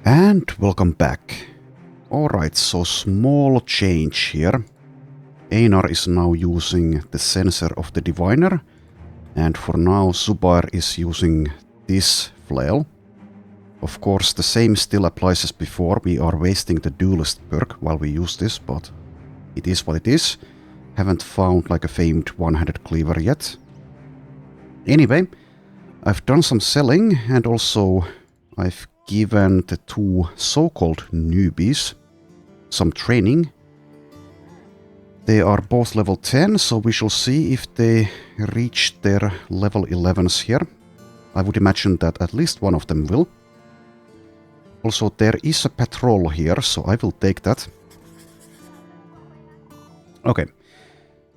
And welcome back. Alright, so small change here. Einar is now using the sensor of the diviner, and for now Zubair is using this flail. Of course the same still applies as before, we are wasting the duelist perk while we use this, but it is what it is. Haven't found like a famed one-handed cleaver yet. Anyway, I've done some selling, and also I've given the two so-called newbies some training. They are both level 10, so we shall see if they reach their level 11s here. I would imagine that at least one of them will. Also, there is a patrol here, so I will take that. Okay,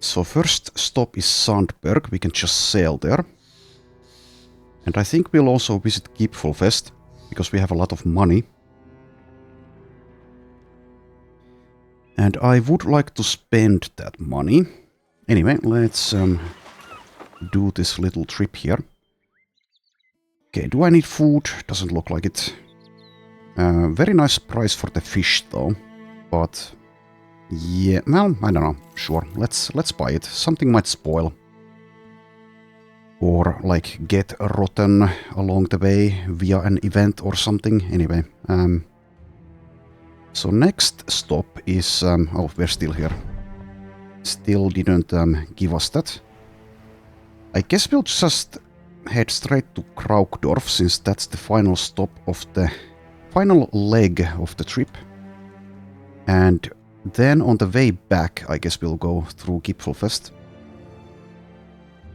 so first stop is Sandberg, we can just sail there. And I think we'll also visit Gipfelfest, because we have a lot of money. And I would like to spend that money. Anyway, let's do this little trip here. Okay, do I need food? Doesn't look like it. Very nice price for the fish though. But yeah, well, I don't know. Sure, let's buy it. Something might spoil. Or like get rotten along the way via an event or something. Anyway, so next stop is... oh, we're still here. Still didn't give us that. I guess we'll just head straight to Kraukdorf, since that's the final stop of the final leg of the trip. And then on the way back, I guess we'll go through Gipfelfest.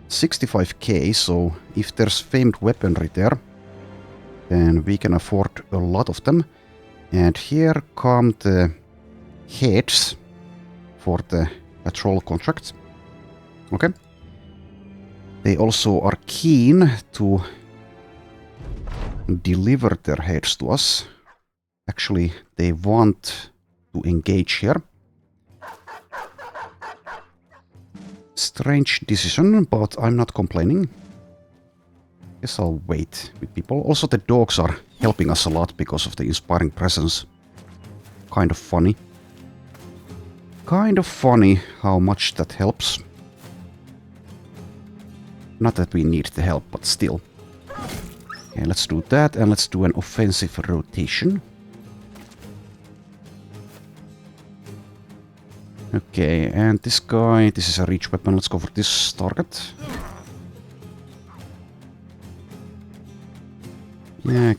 65k, so if there's famed weaponry there, then we can afford a lot of them. And here come the heads for the patrol contract. Okay. They also are keen to deliver their heads to us. Actually, they want to engage here. Strange decision, but I'm not complaining. Guess I'll wait with people. Also, the dogs are helping us a lot because of the inspiring presence. Kind of funny. Kind of funny how much that helps. Not that we need the help, but still. Okay, let's do that, and let's do an offensive rotation. Okay, and this guy, this is a reach weapon, let's go for this target. Yeah,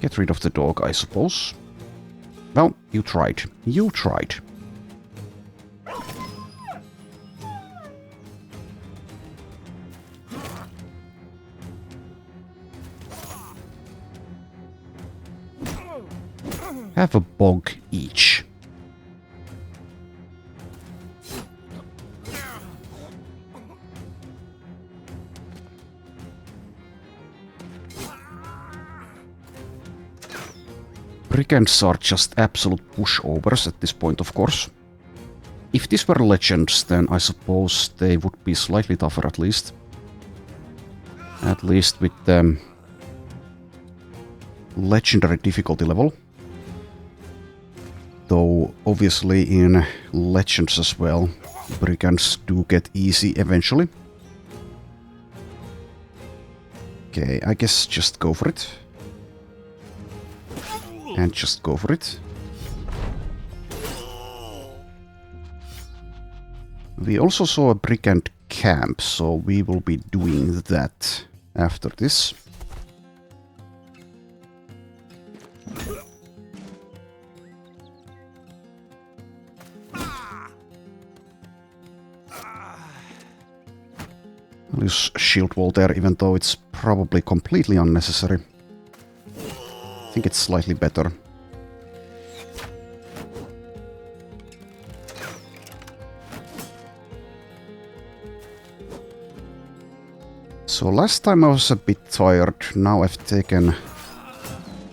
get rid of the dog, I suppose. Well, you tried. You tried. Have a bog each. Brigands are just absolute pushovers at this point, of course. If these were legends, then I suppose they would be slightly tougher at least. At least with the legendary difficulty level. Though, obviously in legends as well, brigands do get easy eventually. Okay, I guess just go for it. And just go for it. We also saw a brigand camp, so we will be doing that after this. I'll use shield wall there, even though it's probably completely unnecessary. I think it's slightly better. So last time I was a bit tired, now I've taken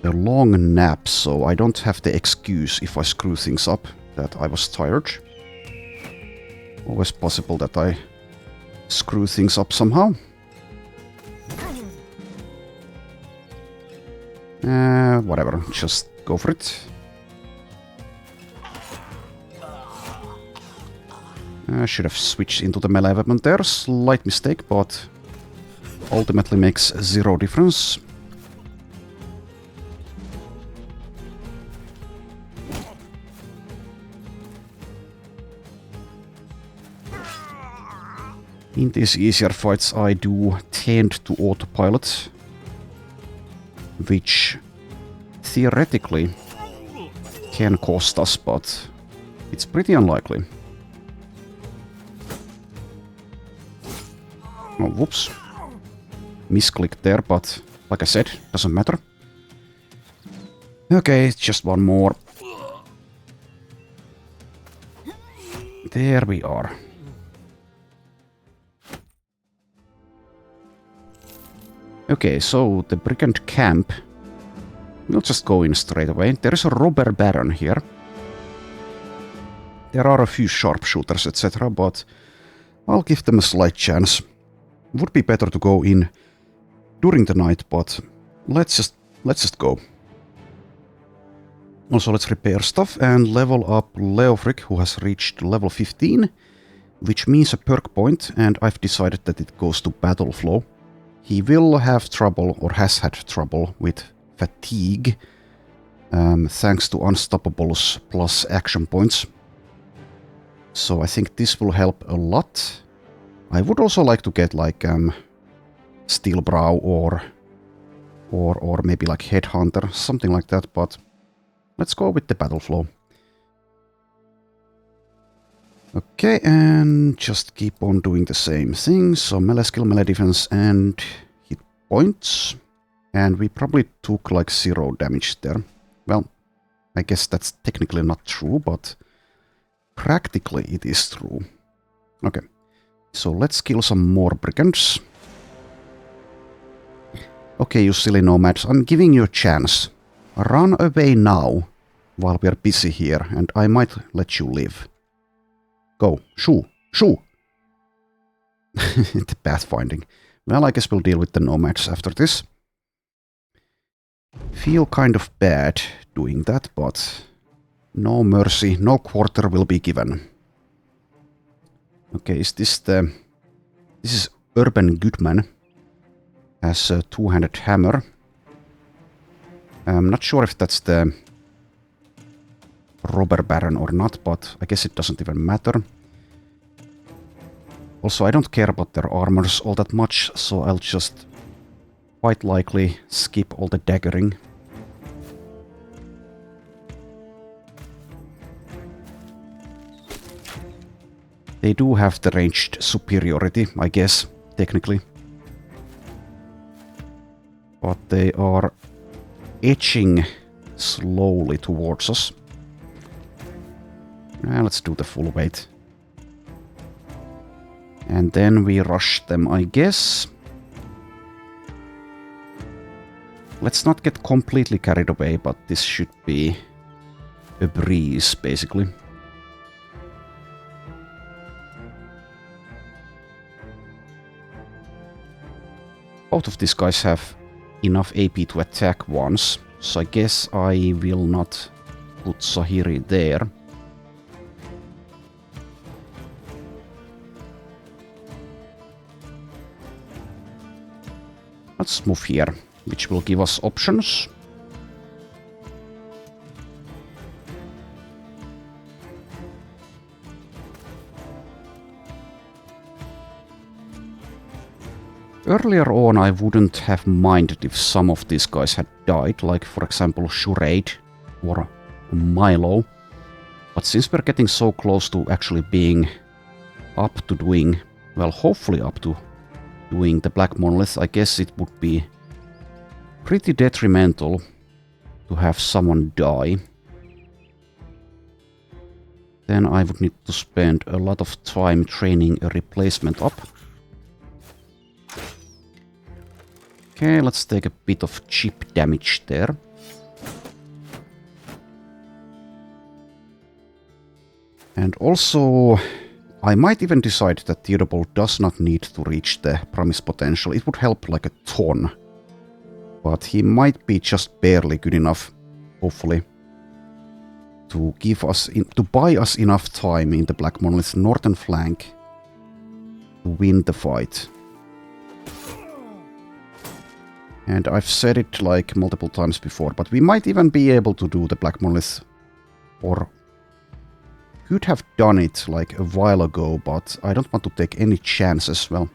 a long nap, so I don't have the excuse if I screw things up that I was tired. Always possible that I screw things up somehow. Whatever, just Go for it. I should have switched into the melee weapon there. Slight mistake, but ultimately makes zero difference. In these easier fights I do tend to autopilot, which theoretically can cost us, but it's pretty unlikely. Oh, whoops. Misclick there, but like I said, doesn't matter. Okay, just one more. There we are. Okay, so the brigand camp. We'll just go in straight away. There is a robber baron here. There are a few sharpshooters, etc., but I'll give them a slight chance. Would be better to go in during the night, but let's just go. Also, let's repair stuff and level up Leofric, who has reached level 15, which means a perk point, and I've decided that it goes to battle flow. He will have trouble, or has had trouble, with fatigue, thanks to Unstoppable's plus action points. So I think this will help a lot. I would also like to get like Steelbrow or maybe like Headhunter, something like that, but let's go with the battle flow. Okay, and just keep on doing the same thing. So melee skill, melee defense, and hit points. And we probably took like 0 damage there. Well, I guess that's technically not true, but practically it is true. Okay, so let's kill some more brigands. Okay, you silly nomads, I'm giving you a chance. Run away now, while we're busy here, and I might let you live. Go. Shoo! Shoo! The pathfinding. Well, I guess we'll deal with the nomads after this. Feel kind of bad doing that, but no mercy, no quarter will be given. Okay, is this the... This is Urban Goodman. Has a two-handed hammer. I'm not sure if that's the robber baron or not, but I guess it doesn't even matter. Also, I don't care about their armors all that much, so I'll just quite likely skip all the daggering. They do have the ranged superiority, I guess, technically. But they are edging slowly towards us. Let's do the full weight. And then we rush them, I guess. Let's not get completely carried away, but this should be a breeze, basically. Both of these guys have enough AP to attack once, so I guess I will not put Zahiri there. Let's move here, which will give us options. Earlier on, I wouldn't have minded if some of these guys had died, like for example Shurade or Milo. But since we're getting so close to actually being up to doing, well, hopefully up to doing the Black Monolith, I guess it would be pretty detrimental to have someone die. Then I would need to spend a lot of time training a replacement up. Okay, let's take a bit of cheap damage there. And also, I might even decide that Theudobald does not need to reach the promised potential. It would help like a ton. But he might be just barely good enough. hopefully, to give us to buy us enough time in the Black Monolith's northern flank to win the fight. And I've said it like multiple times before, but we might even be able to do the Black Monolith, or could have done it like a while ago, but I don't want to take any chances. Well,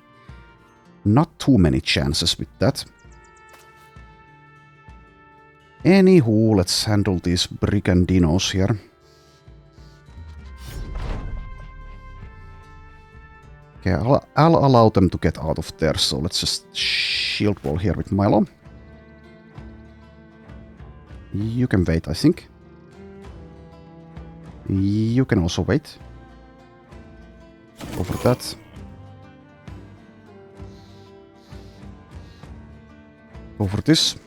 not too many chances with that. Anywho, let's handle these brigandinos here. Okay, I'll allow them to get out of there, so let's just shield wall here with Milo. You can wait, I think. You can also wait. Go for that. Go for this.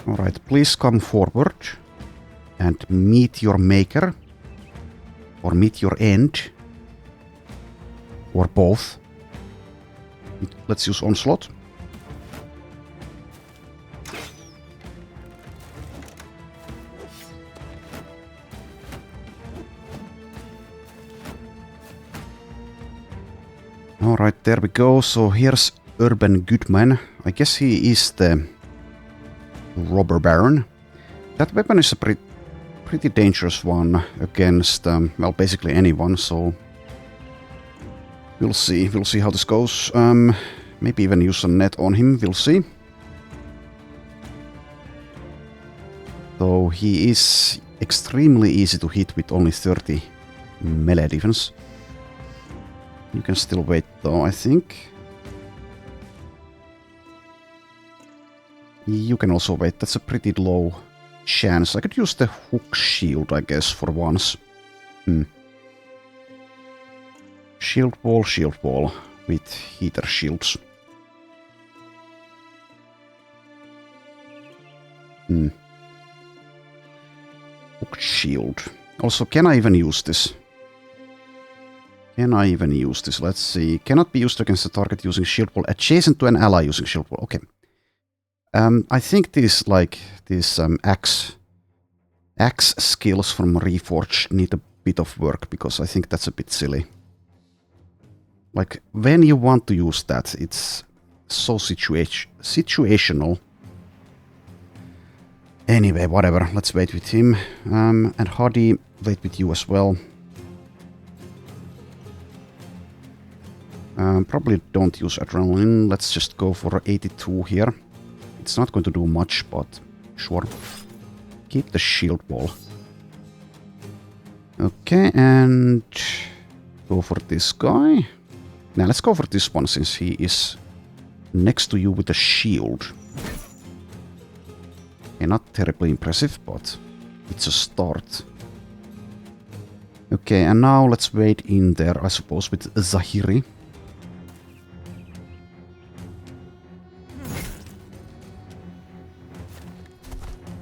Alright, please come forward and meet your maker. Or meet your end. Or both. Let's use Onslaught. Alright, there we go. So here's Urban Goodman. I guess he is the Robber Baron. That weapon is a pretty dangerous one against, well, basically anyone, so we'll see. We'll see how this goes. Maybe even use a net on him, we'll see. Though he is extremely easy to hit with only 30 melee defense. You can still wait though, I think. You can also wait, that's a pretty low chance. I could use the hook shield, I guess, for once. Shield wall with heater shields. Hook shield. Also, can I even use this? Can I even use this? Let's see. Cannot be used against the target using shield wall adjacent to an ally using shield wall. Okay. I think these axe skills from Reforged need a bit of work, because I think that's a bit silly. Like, when you want to use that, it's so situational. Anyway, whatever, let's wait with him. And Hardy, wait with you as well. Probably don't use adrenaline, let's just go for 82 here. It's not going to do much, but sure. Keep the shield wall. Okay, and go for this guy. Now let's go for this one, since he is next to you with a shield. Okay, not terribly impressive, but it's a start. Okay, and now let's wait in there, I suppose, with Zahiri.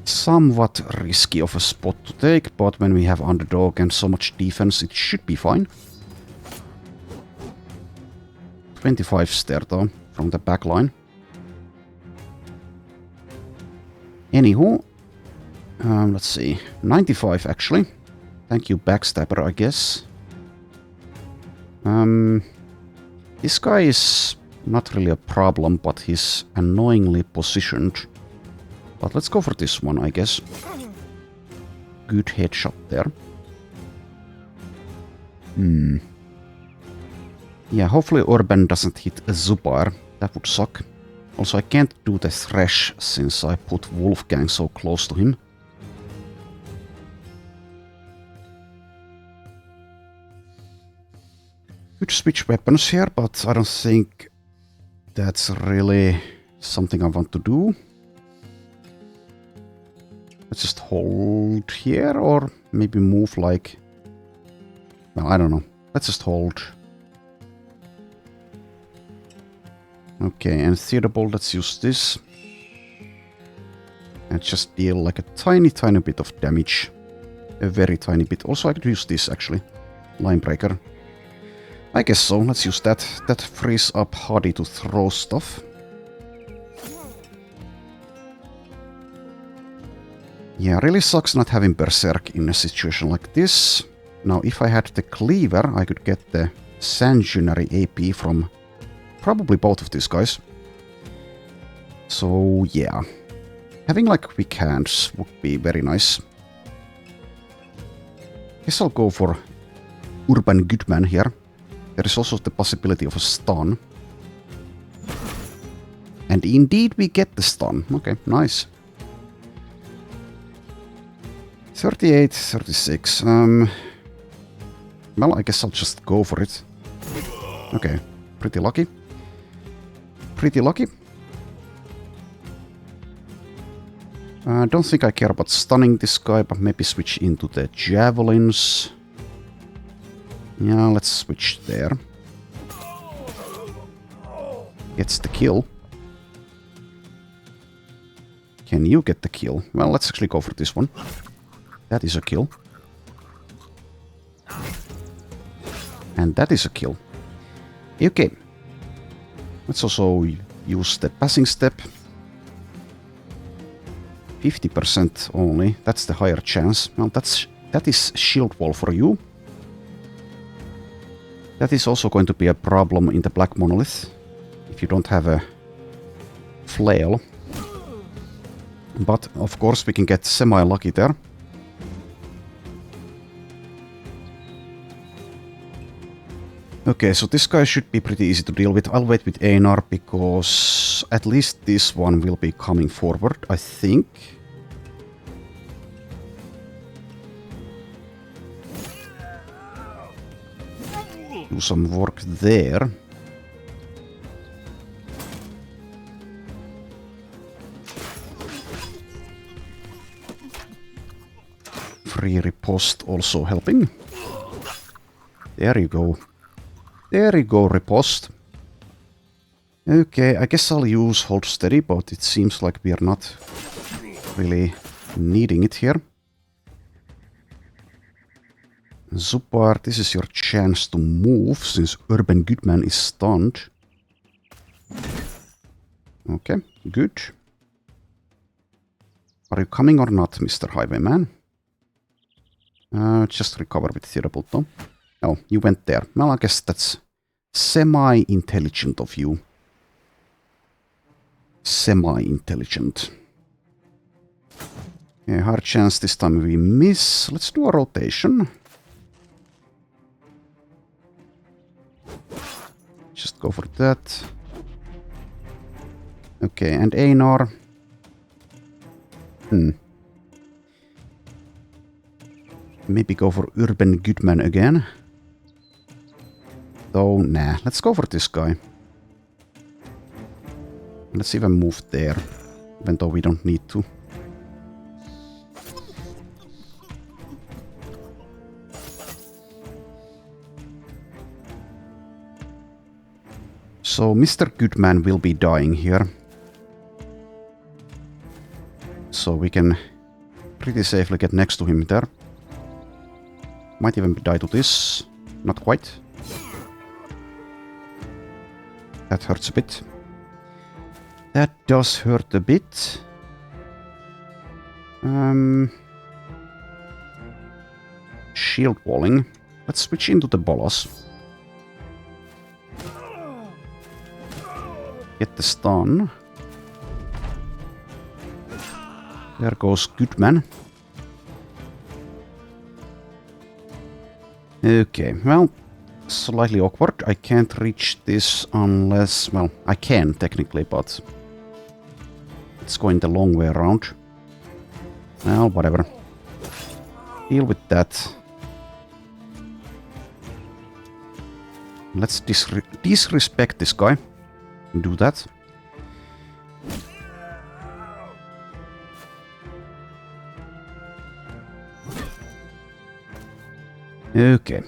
Somewhat risky of a spot to take, but when we have underdog and so much defense, it should be fine. 25 there though, from the back line. Anywho, let's see, 95 actually. Thank you, backstabber, I guess. This guy is not really a problem, but he's annoyingly positioned. But let's go for this one, I guess. Good headshot there. Yeah, hopefully Urban doesn't hit a Zubair. That would suck. Also, I can't do the Thresh since I put Wolfgang so close to him. Could switch weapons here, but I don't think that's really something I want to do. Let's just hold here, or maybe move like... Well, I don't know. Let's just hold. Okay, and Theudobald, let's use this. and just deal like a tiny bit of damage. A very tiny bit. Also, I could use this actually. Line breaker. I guess so. Let's use that. That frees up Hardy to throw stuff. Yeah, really sucks not having Berserk in a situation like this. Now, if I had the Cleaver, I could get the Sanguinary AP from probably both of these guys. So, yeah. Having, like, quick hands would be very nice. Guess I'll go for Urban Goodman here. There is also the possibility of a stun. And indeed we get the stun. Okay, nice. 38, 36. Well, I guess I'll just go for it. Okay, pretty lucky. Pretty lucky. I don't think I care about stunning this guy, but maybe switch into the javelins. Yeah, let's switch there. Gets the kill. Can you get the kill? Well, let's actually go for this one. That is a kill. And that is a kill. Okay. Let's also use the passing step. 50% only. That's the higher chance. Well, that is shield wall for you. That is also going to be a problem in the Black Monolith. If you don't have a flail. But, of course, we can get semi-lucky there. Okay, so this guy should be pretty easy to deal with. I'll wait with Einar because at least this one will be coming forward, I think. Do some work there. Free riposte also helping. There you go. There you go, riposte. Okay, I guess I'll use hold steady, but it seems like we are not really needing it here. Zupar, this is your chance to move, since Urban Goodman is stunned. Okay, good. Are you coming or not, Mr. Highwayman? Just recover with Theudobald though. Oh, you went there. Well, I guess that's semi-intelligent of you. Semi-intelligent. Yeah, hard chance this time we miss. Let's do a rotation. Just go for that. Okay, and Einar. Maybe go for Urban Goodman again. Though, nah, let's go for this guy. Let's even move there, even though we don't need to. So, Mr. Goodman will be dying here. So we can pretty safely get next to him there. Might even die to this. Not quite. That hurts a bit. That does hurt a bit. Shield walling. Let's switch into the bolas. Get the stun. There goes Goodman. Okay, well, slightly awkward. I can't reach this unless... Well, I can technically, but it's going the long way around. Well, whatever. Deal with that. Let's disrespect this guy. Do that. Okay.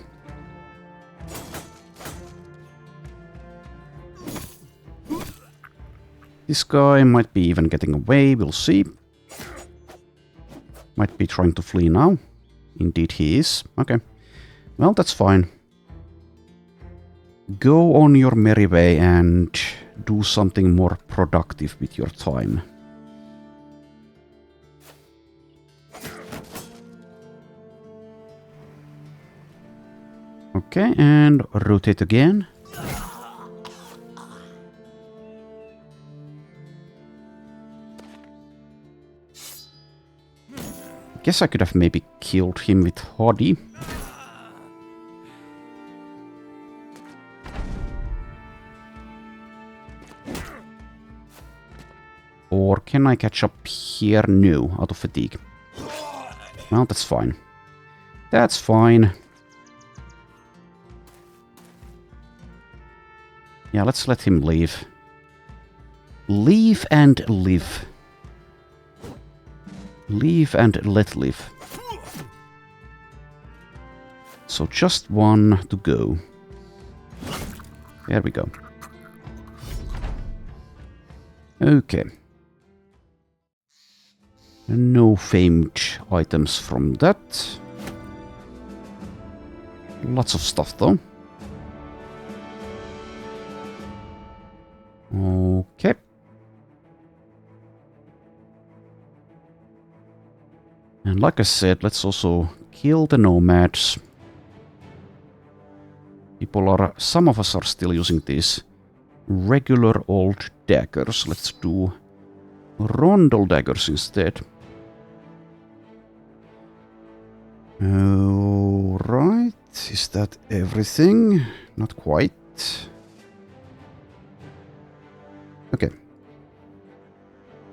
This guy might be even getting away, we'll see. Might be trying to flee now. Indeed he is. Okay. Well, that's fine. Go on your merry way and do something more productive with your time. Okay, and rotate again. Guess I could have maybe killed him with Hodi. Or can I catch up here? No, out of fatigue. Well, that's fine. That's fine. Yeah, let's let him leave. Leave and live. Leave and let live. So just one to go. There we go. Okay. No famed items from that. Lots of stuff though. Okay. And like I said, let's also kill the nomads. Some of us are still using these regular old daggers. Let's do rondel daggers instead. Alright, is that everything? Not quite. Okay.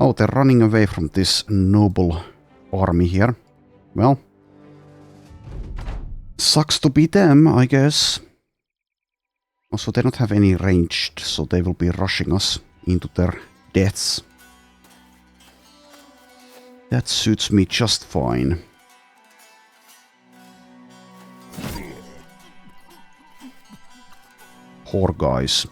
Oh, they're running away from this noble army here. Well, sucks to be them, I guess. Also, they don't have any ranged, so they will be rushing us into their deaths. That suits me just fine. Poor guys.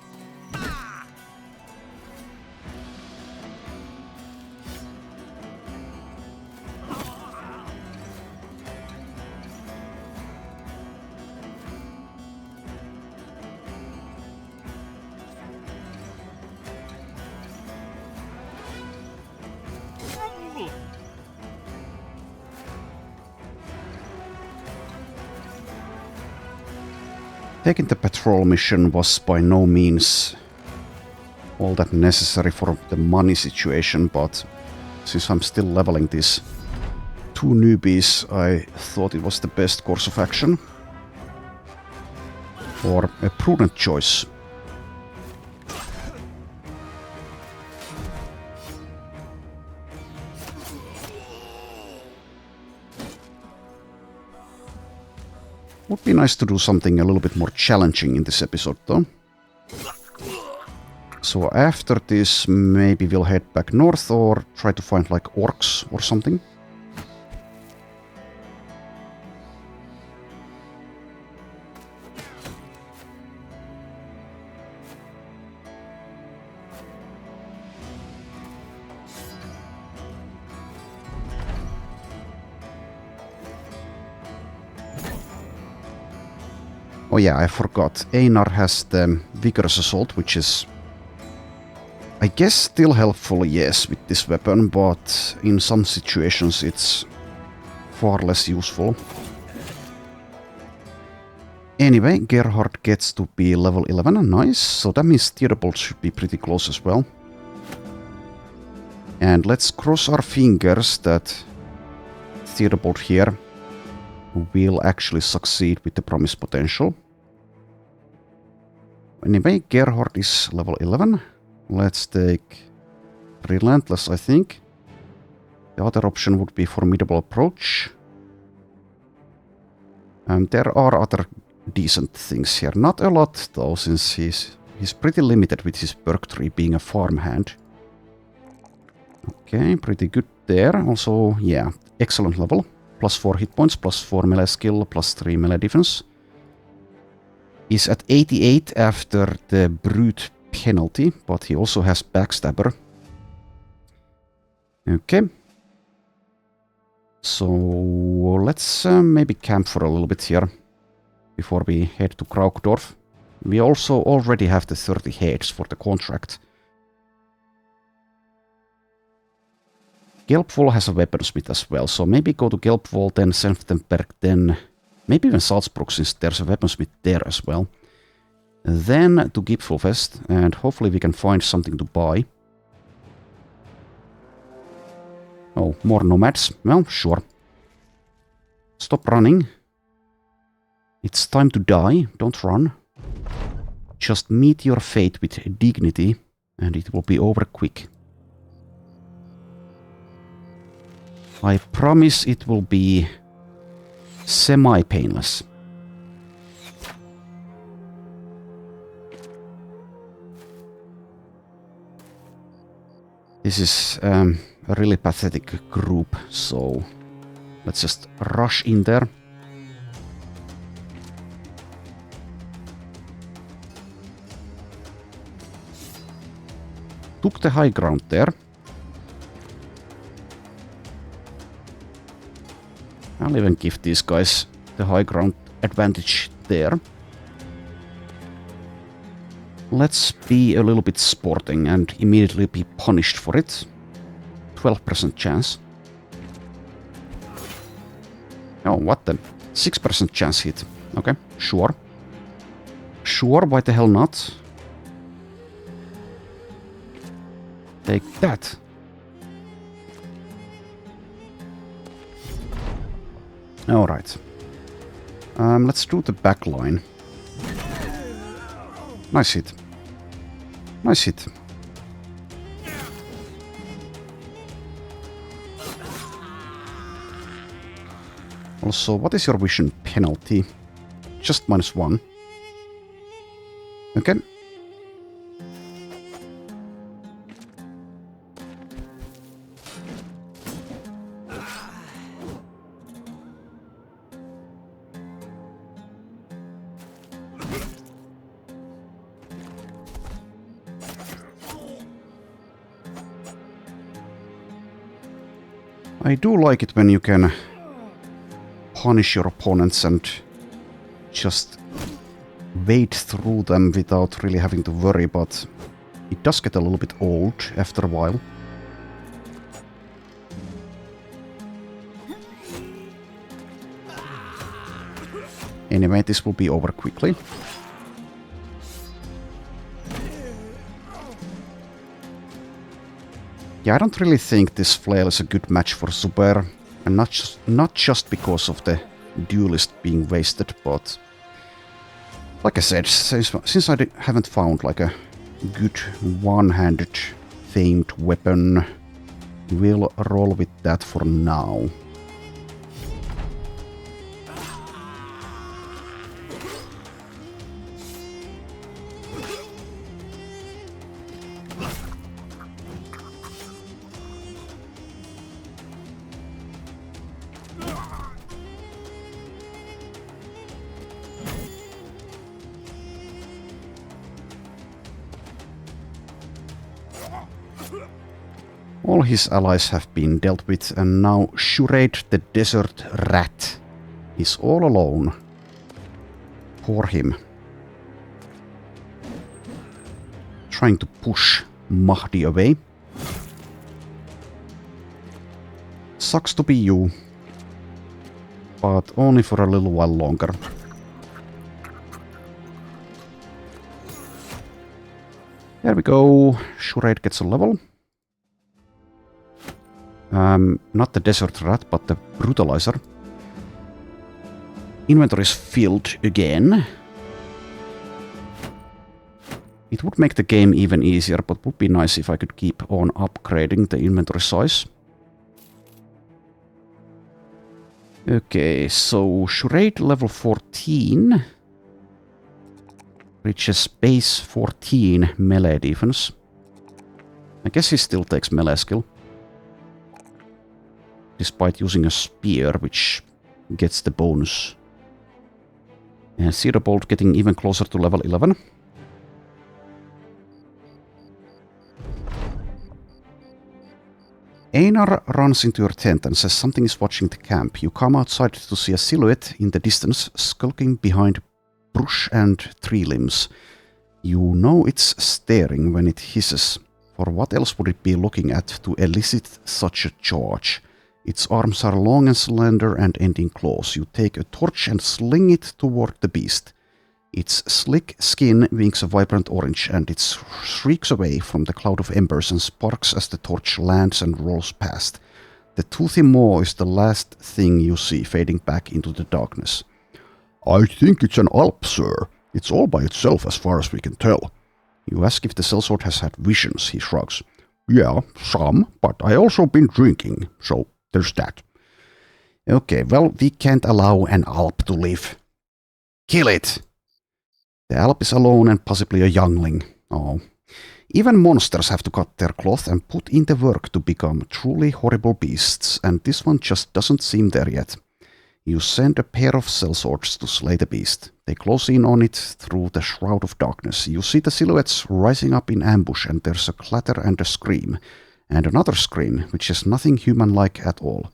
Taking the patrol mission was by no means all that necessary for the money situation, but since I'm still leveling these two newbies, I thought it was the best course of action. Or a prudent choice. Would be nice to do something a little bit more challenging in this episode, though. So after this, maybe we'll head back north or try to find, like, orcs or something. Oh yeah, I forgot. Einar has the Vigorous Assault, which is, I guess, still helpful, yes, with this weapon, but in some situations it's far less useful. Anyway, Gerhard gets to be level 11, nice, so that means Theudobald should be pretty close as well. And let's cross our fingers that Theudobald here will actually succeed with the promised potential. Anyway, Gerhard is level 11. Let's take Relentless, I think. The other option would be Formidable Approach. There are other decent things here. Not a lot, though, since he's pretty limited with his perk tree being a farmhand. Okay, pretty good there. Also, yeah, excellent level. Plus 4 hit points, plus 4 melee skill, plus 3 melee defense. Is at 88 after the brute penalty, but he also has backstabber. Okay. So let's maybe camp for a little bit here before we head to Kraukdorf. We also already have the 30 heads for the contract. Gelbwall has a weaponsmith as well, so maybe go to Gelbwall, then Senftenberg, then maybe even Salzburg, since there's a weaponsmith there as well. Then to Gipfelfest, and hopefully we can find something to buy. Oh, more nomads? Well, sure. Stop running. It's time to die, don't run. Just meet your fate with dignity, and it will be over quick. I promise it will be semi-painless. This is a really pathetic group, so let's just rush in there. Took the high ground there. I'll even give these guys the high ground advantage there. Let's be a little bit sporting and immediately be punished for it. 12% chance. Oh, what the? 6% chance hit. Okay, sure. Sure, why the hell not? Take that. Alright. Let's do the back line. Nice hit. Nice hit. Also, what is your vision penalty? Just -1. Okay. I do like it when you can punish your opponents and just wade through them without really having to worry, but it does get a little bit old after a while. Anyway, this will be over quickly. Yeah, I don't really think this flail is a good match for Super, and not just because of the duelist being wasted, but like I said, since I haven't found like a good one-handed themed weapon, we'll roll with that for now. All his allies have been dealt with, and now Shurade the Desert Rat is all alone. Poor him. Trying to push Mahdi away. Sucks to be you, but only for a little while longer. There we go. Shurade gets a level. Not the Desert Rat, but the Brutalizer. Inventory is filled again. It would make the game even easier, but would be nice if I could keep on upgrading the inventory size. Okay, so Shurade level 14 reaches base 14 melee defense. I guess he still takes melee skill, despite using a spear, which gets the bonus. And Theudobald getting even closer to level 11. Einar runs into your tent and says something is watching the camp. You come outside to see a silhouette in the distance, skulking behind brush and tree limbs. You know it's staring when it hisses. For what else would it be looking at to elicit such a charge? Its arms are long and slender and ending claws. You take a torch and sling it toward the beast. Its slick skin winks a vibrant orange, and it shrieks away from the cloud of embers and sparks as the torch lands and rolls past. The toothy maw is the last thing you see, fading back into the darkness. I think it's an Alp, sir. It's all by itself as far as we can tell. You ask if the sellsword has had visions. He shrugs. Yeah, some, but I also been drinking, so there's that. Okay, well, we can't allow an Alp to live. Kill it! The Alp is alone and possibly a youngling. Oh. Even monsters have to cut their cloth and put in the work to become truly horrible beasts, and this one just doesn't seem there yet. You send a pair of sellswords to slay the beast. They close in on it through the shroud of darkness. You see the silhouettes rising up in ambush, and there's a clatter and a scream. And another scream, which is nothing human-like at all.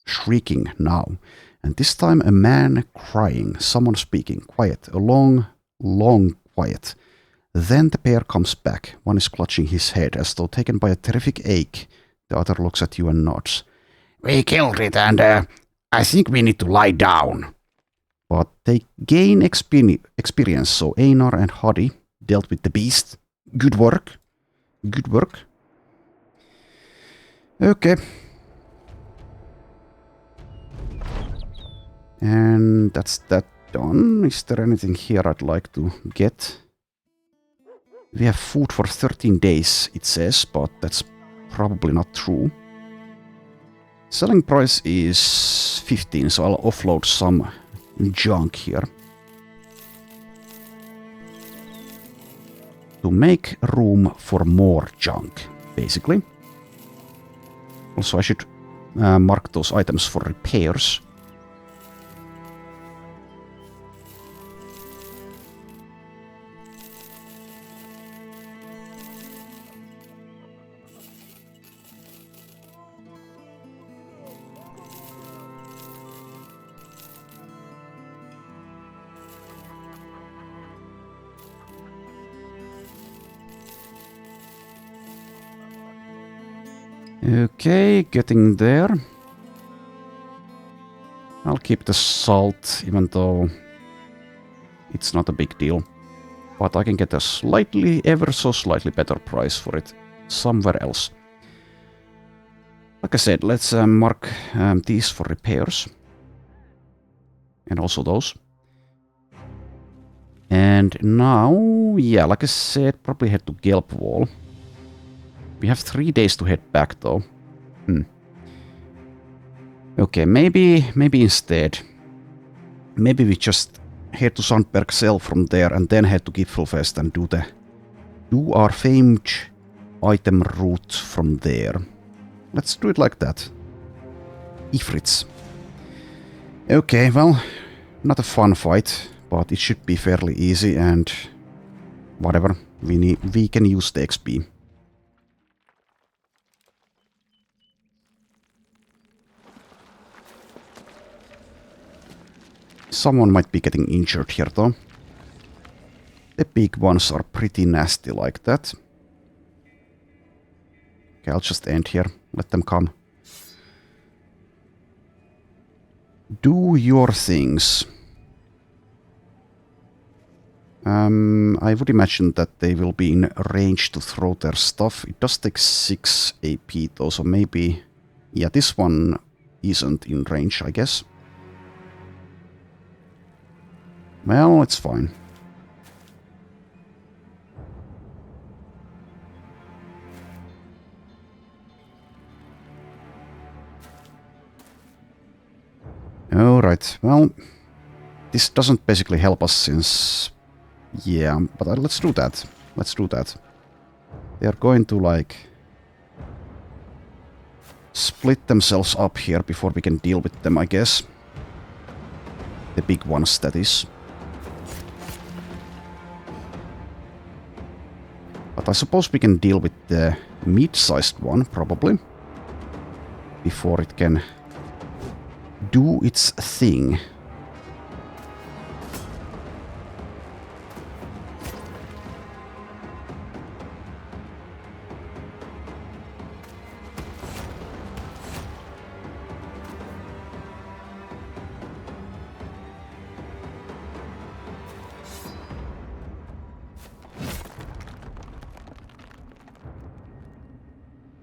Shrieking now. And this time a man crying, someone speaking. Quiet, a long quiet. Then the pair comes back. One is clutching his head as though taken by a terrific ache. The other looks at you and nods. We killed it and I think we need to lie down. But they gain experience, so Einar and Hadi dealt with the beast. Good work. Good work. Okay. And that's that done. Is there anything here I'd like to get? We have food for 13 days, it says, but that's probably not true. Selling price is 15, so I'll offload some junk here. To make room for more junk, basically. Also, I should mark those items for repairs. Okay, getting there. I'll keep the salt, even though it's not a big deal. But I can get a slightly, ever so slightly better price for it somewhere else. Like I said, let's mark these for repairs. And also those. And now, yeah, like I said, probably head to Gelpwall. We have 3 days to head back, though. Okay, maybe instead. Maybe we just head to Sandberg Cell from there and then head to Gipfelfest and do our famed item route from there. Let's do it like that. Ifrits. Okay, well, not a fun fight, but it should be fairly easy and whatever. We can use the XP. Someone might be getting injured here, though. The big ones are pretty nasty like that. Okay, I'll just end here. Let them come. Do your things. I would imagine that they will be in range to throw their stuff. It does take 6 AP, though, so maybe... Yeah, this one isn't in range, I guess. Well, it's fine. Alright, well, this doesn't basically help us since... Yeah, but let's do that. Let's do that. They're going to, like... split themselves up here before we can deal with them, I guess. The big ones, that is. But I suppose we can deal with the mid-sized one, probably. before it can do its thing.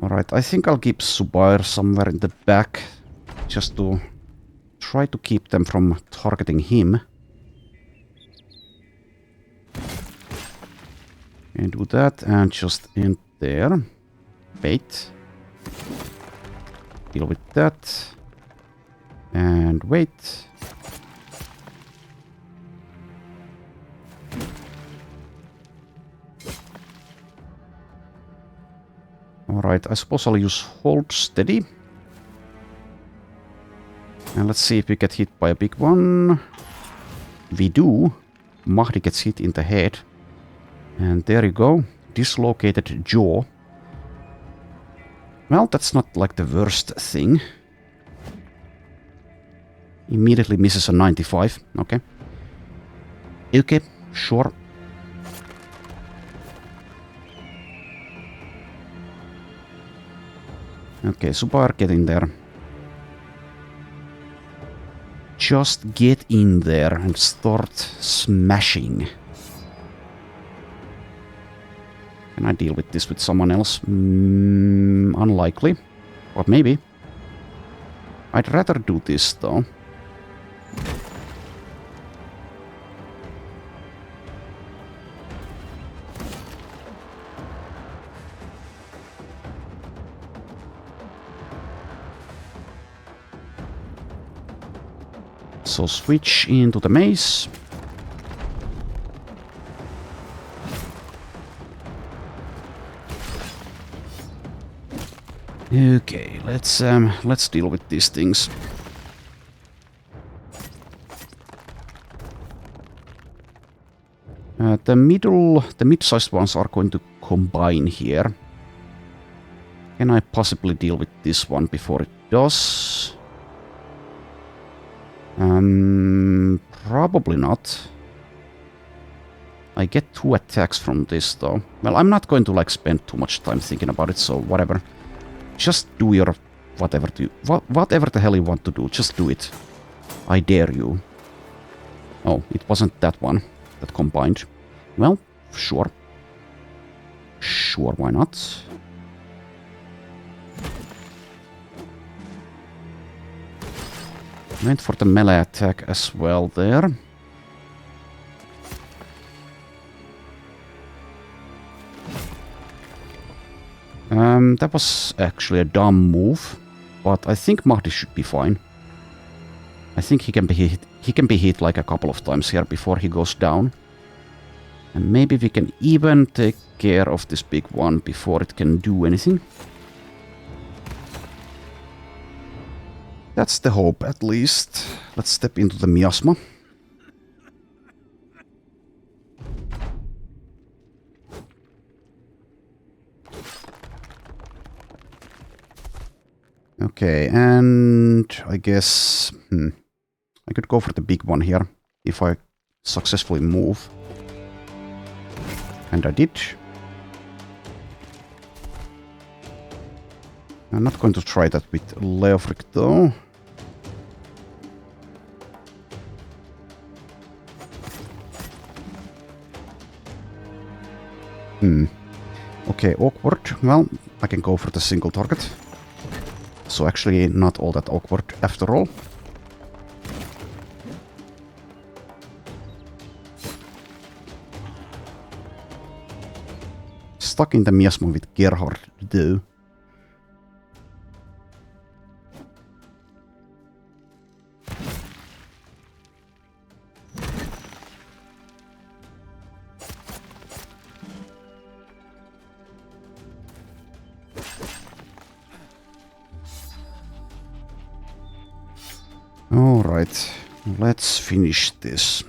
Alright, I think I'll keep Subair somewhere in the back, just to try to keep them from targeting him. And do that, and just end there. Wait. Deal with that. And wait. Alright, I suppose I'll use hold steady. And let's see if we get hit by a big one. We do. Mahdi gets hit in the head. And there you go. Dislocated jaw. Well, that's not like the worst thing. Immediately misses a 95. Okay. Okay, sure. Okay, Subair, get in there. Just get in there and start smashing. Can I deal with this with someone else? Unlikely. But maybe. I'd rather do this though. So switch into the maze. Okay, let's deal with these things. The mid-sized ones are going to combine here. Can I possibly deal with this one before it does? Probably not. I get 2 attacks from this though. Well, I'm not going to like spend too much time thinking about it, so whatever. Just do your whatever the hell you want to do, just do it. I dare you. Oh, it wasn't that one that combined. Well, sure. Sure, why not? Went for the melee attack as well there. That was actually a dumb move, but I think Mahdi should be fine. I think he can be hit like a couple of times here before he goes down. And maybe we can even take care of this big one before it can do anything. That's the hope, at least. Let's step into the miasma. Okay, and I guess I could go for the big one here if I successfully move. And I did. I'm not going to try that with Leofric though. Okay, awkward. Well, I can go for the single target. So actually not all that awkward after all. Stuck in the miasma with Gerhard though. Alright, let's finish this.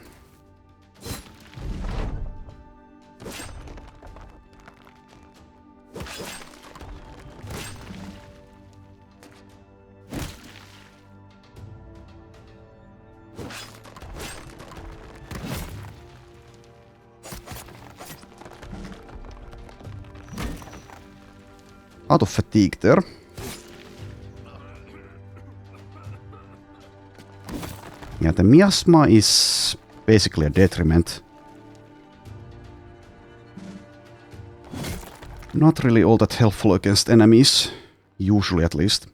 out of fatigue there. Yeah, the miasma is basically a detriment. Not really all that helpful against enemies, usually at least.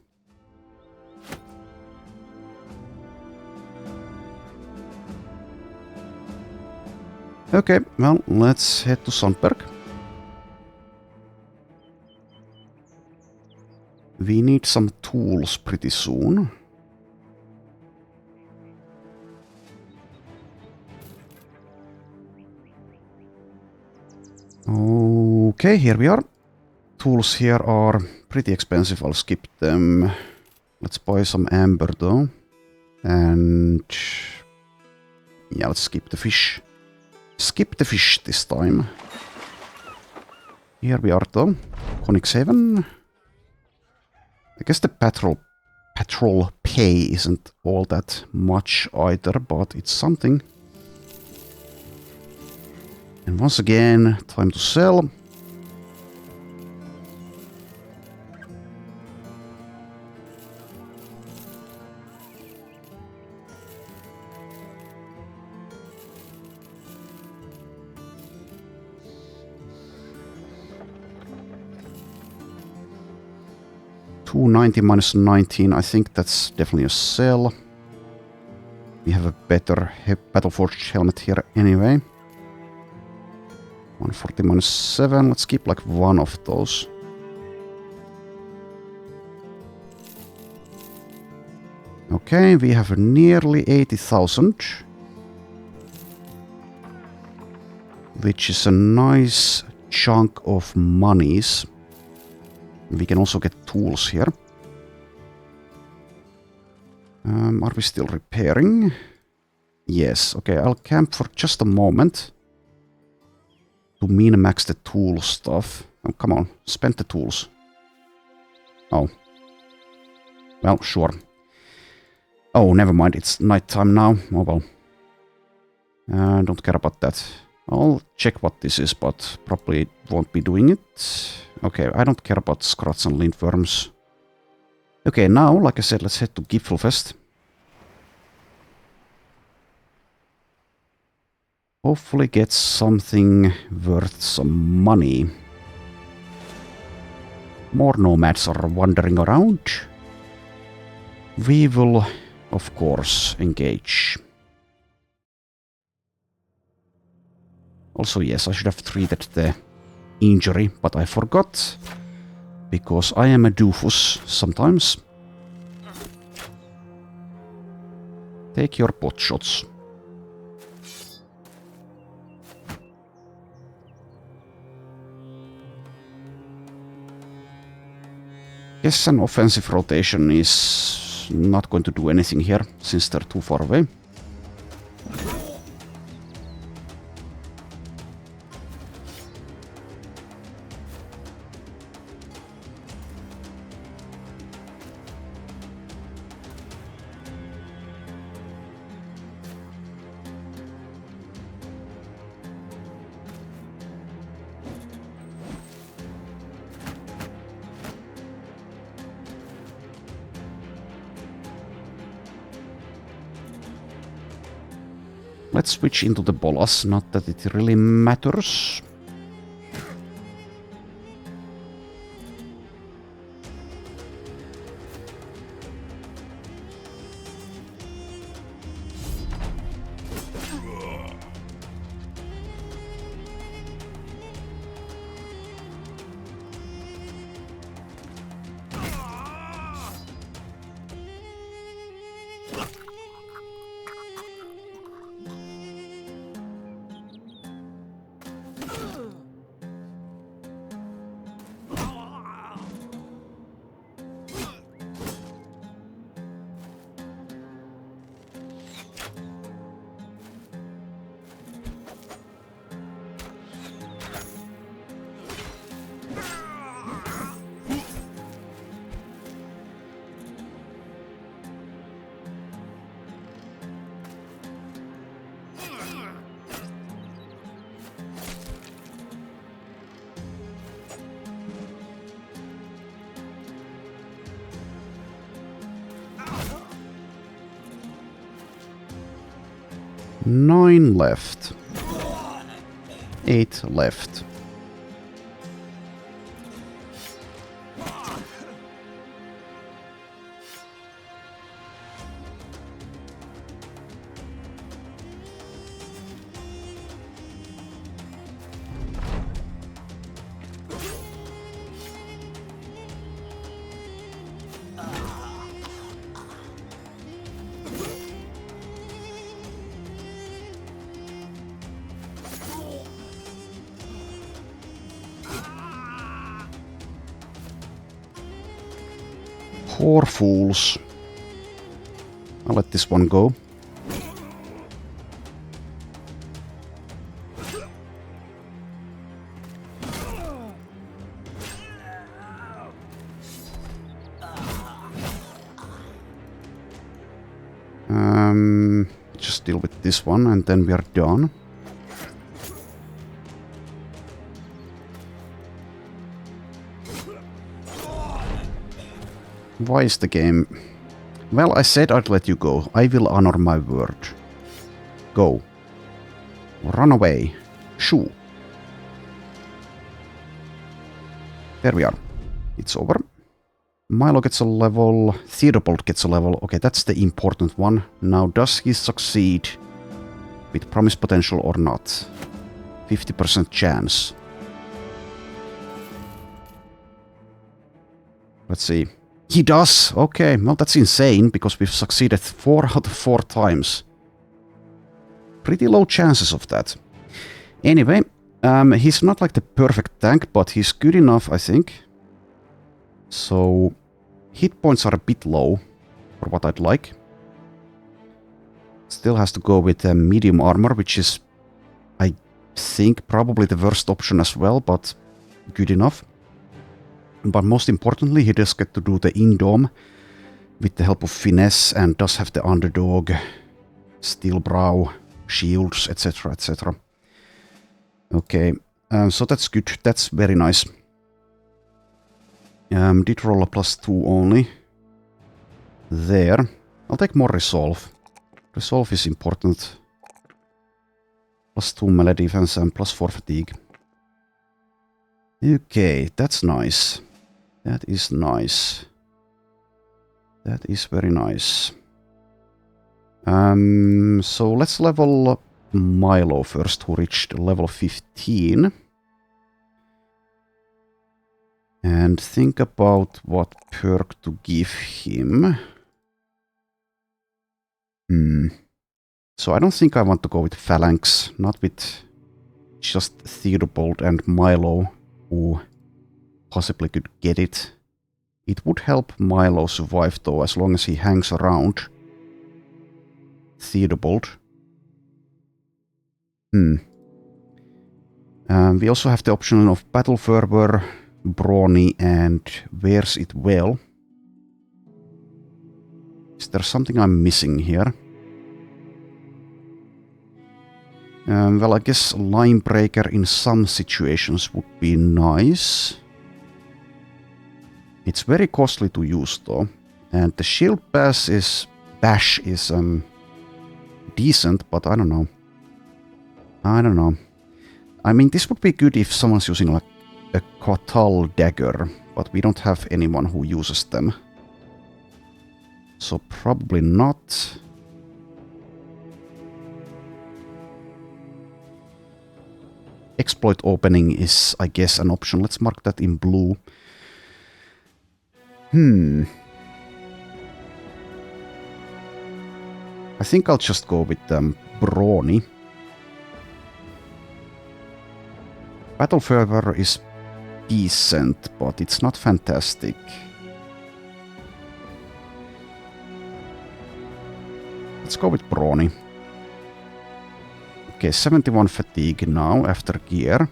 Okay, well, let's head to Sandberg. We need some tools pretty soon. Okay, here we are. Tools here are pretty expensive, I'll skip them. Let's buy some amber though. And yeah, let's skip the fish. Skip the fish this time. Here we are though. Conic 7. I guess the patrol pay isn't all that much either, but it's something. And once again, time to sell. $290 minus 19, I think that's definitely a sell. We have a better Battleforged helmet here anyway. 140 minus 7, let's keep like one of those. Okay, we have nearly 80,000. Which is a nice chunk of monies. We can also get tools here. Are we still repairing? Yes, okay, I'll camp for just a moment. To min-max the tool stuff. Oh, come on, spend the tools. Oh. Well, sure. Oh, never mind, it's nighttime now. Oh well. Don't care about that. I'll check what this is, but probably won't be doing it. Okay, I don't care about scrots and lintworms. Okay, now, like I said, let's head to Gipfelfest. Hopefully get something worth some money. More nomads are wandering around. We will, of course, engage. Also, yes, I should have treated the injury, but I forgot. Because I am a doofus sometimes. Take your pot shots. Guess an offensive rotation is not going to do anything here, since they're too far away. Let's switch into the bolas, not that it really matters. 9 left. 8 left. Poor fools. I'll let this one go. Just deal with this one and then we are done. Why is the game... Well, I said I'd let you go. I will honor my word. Go. Run away. Shoo. There we are. It's over. Milo gets a level. Theudobald gets a level. Okay, that's the important one. Now, does he succeed with promise potential or not? 50% chance. Let's see. He does! Okay, well that's insane, because we've succeeded 4 out of 4 times. Pretty low chances of that. Anyway, he's not like the perfect tank, but he's good enough, I think. So, hit points are a bit low for what I'd like. Still has to go with medium armor, which is, I think, probably the worst option as well, but good enough. But most importantly, he does get to do the Indom with the help of finesse and does have the underdog, steel brow, shields, etc, etc. Okay, so that's good. That's very nice. Did roll a +2 only. There. I'll take more resolve. Resolve is important. +2 melee defense and +4 fatigue. Okay, that's nice. That is nice. That is very nice. So let's level Milo first, who reached level 15. And think about what perk to give him. So I don't think I want to go with Phalanx, not with just Theudobald and Milo, who possibly could get it. It would help Milo survive though, as long as he hangs around Theudobald. We also have the option of Battle Fervor, Brawny, and Wears It Well. Is there something I'm missing here? Well, I guess Line Breaker in some situations would be nice. It's very costly to use though. And the Shield Bash is decent, but I don't know. I mean, this would be good if someone's using like a Kotal dagger, but we don't have anyone who uses them. So probably not. Exploit opening is, I guess, an option. Let's mark that in blue. I think I'll just go with Brawny. Battle Fervor is decent, but it's not fantastic. Let's go with Brawny. Okay, 71 fatigue now after gear.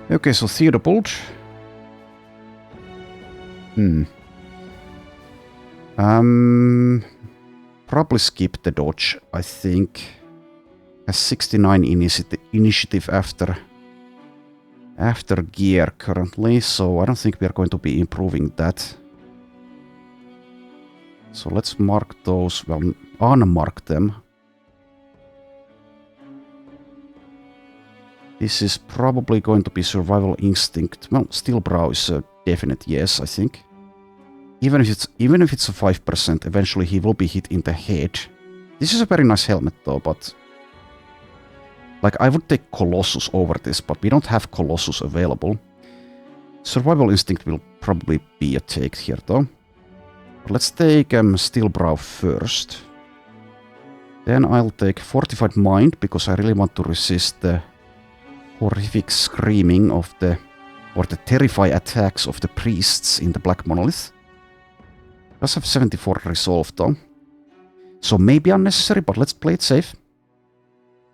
Okay, so Theudobald. Probably skip the dodge, I think. Has 69 initiative after gear currently, so I don't think we are going to be improving that. So let's mark those, well, unmark them. This is probably going to be survival instinct. Well, steel brow is a definite yes, I think. Even if it's a 5%, eventually he will be hit in the head. This is a very nice helmet though, but like I would take Colossus over this, but we don't have Colossus available. Survival instinct will probably be a take here though. But let's take steel brow first. Then I'll take fortified mind because I really want to resist the horrific screaming of the terrifying attacks of the priests in the Black Monolith. Does have 74 resolve though. So maybe unnecessary, but let's play it safe.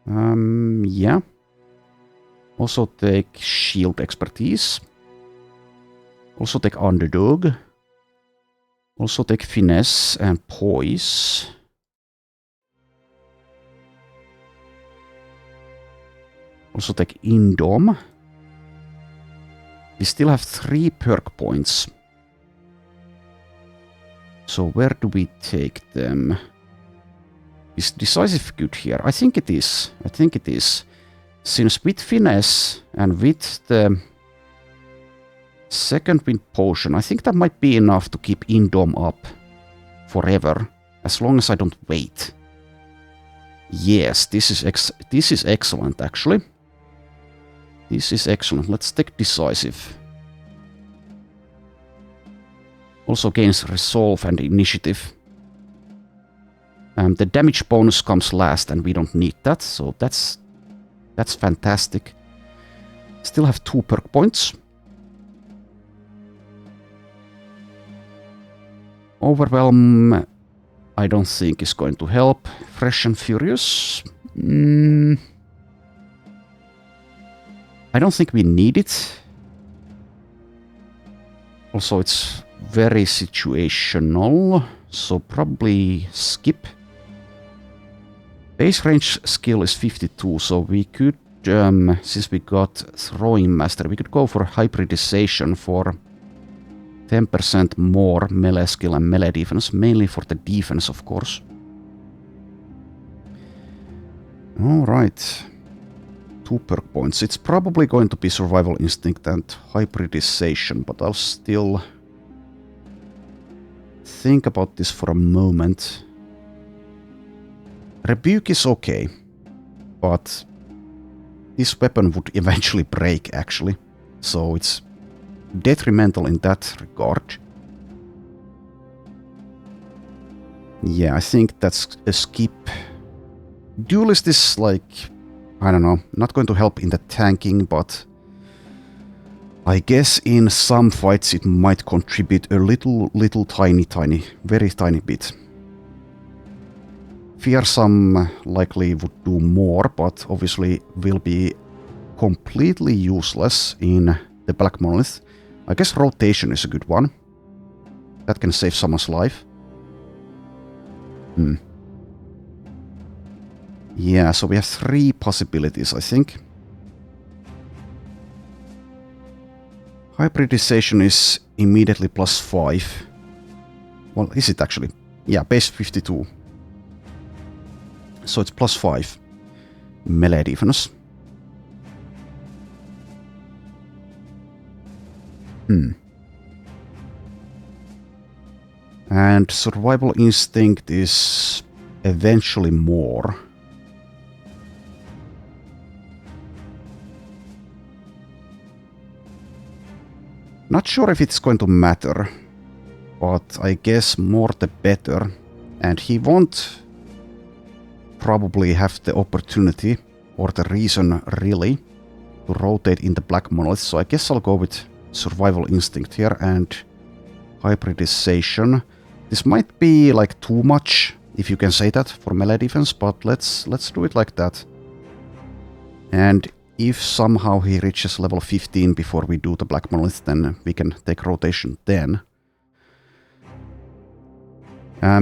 Yeah. Also take shield expertise. Also take underdog. Also take finesse and poise. Also take Indom. We still have 3 perk points. So where do we take them? Is decisive good here? I think it is. I think it is. Since with finesse and with the second wind potion, I think that might be enough to keep Indom up forever, as long as I don't wait. Yes, this is excellent actually. This is excellent. Let's take decisive. Also gains resolve and initiative. The damage bonus comes last and we don't need that, so that's fantastic. Still have 2 perk points. Overwhelm, I don't think is going to help. Fresh and Furious. I don't think we need it. Also, it's very situational, so probably skip. Base range skill is 52, so we could, since we got Throwing Master, we could go for hybridization for 10% more melee skill and melee defense, mainly for the defense, of course. Alright. 2 perk points. It's probably going to be survival instinct and hybridization, but I'll still think about this for a moment. Rebuke is okay, but this weapon would eventually break actually, so it's detrimental in that regard. Yeah, I think that's a skip. Duelist is like, I don't know, not going to help in the tanking, but I guess in some fights it might contribute a little tiny, very tiny bit. Fearsome likely would do more, but obviously will be completely useless in the Black Monolith. I guess rotation is a good one. That can save someone's life. Yeah, so we have 3 possibilities, I think. Hybridization is immediately +5. Well, is it actually? Yeah, base 52. So it's +5. Melee defense. And survival instinct is eventually more. Not sure if it's going to matter, but I guess more the better. And he won't probably have the opportunity or the reason really to rotate in the Black Monolith, so I guess I'll go with survival instinct here and hybridization. This might be like too much, if you can say that, for melee defense, but let's do it like that. And if somehow he reaches level 15 before we do the Black Monolith, then we can take rotation then.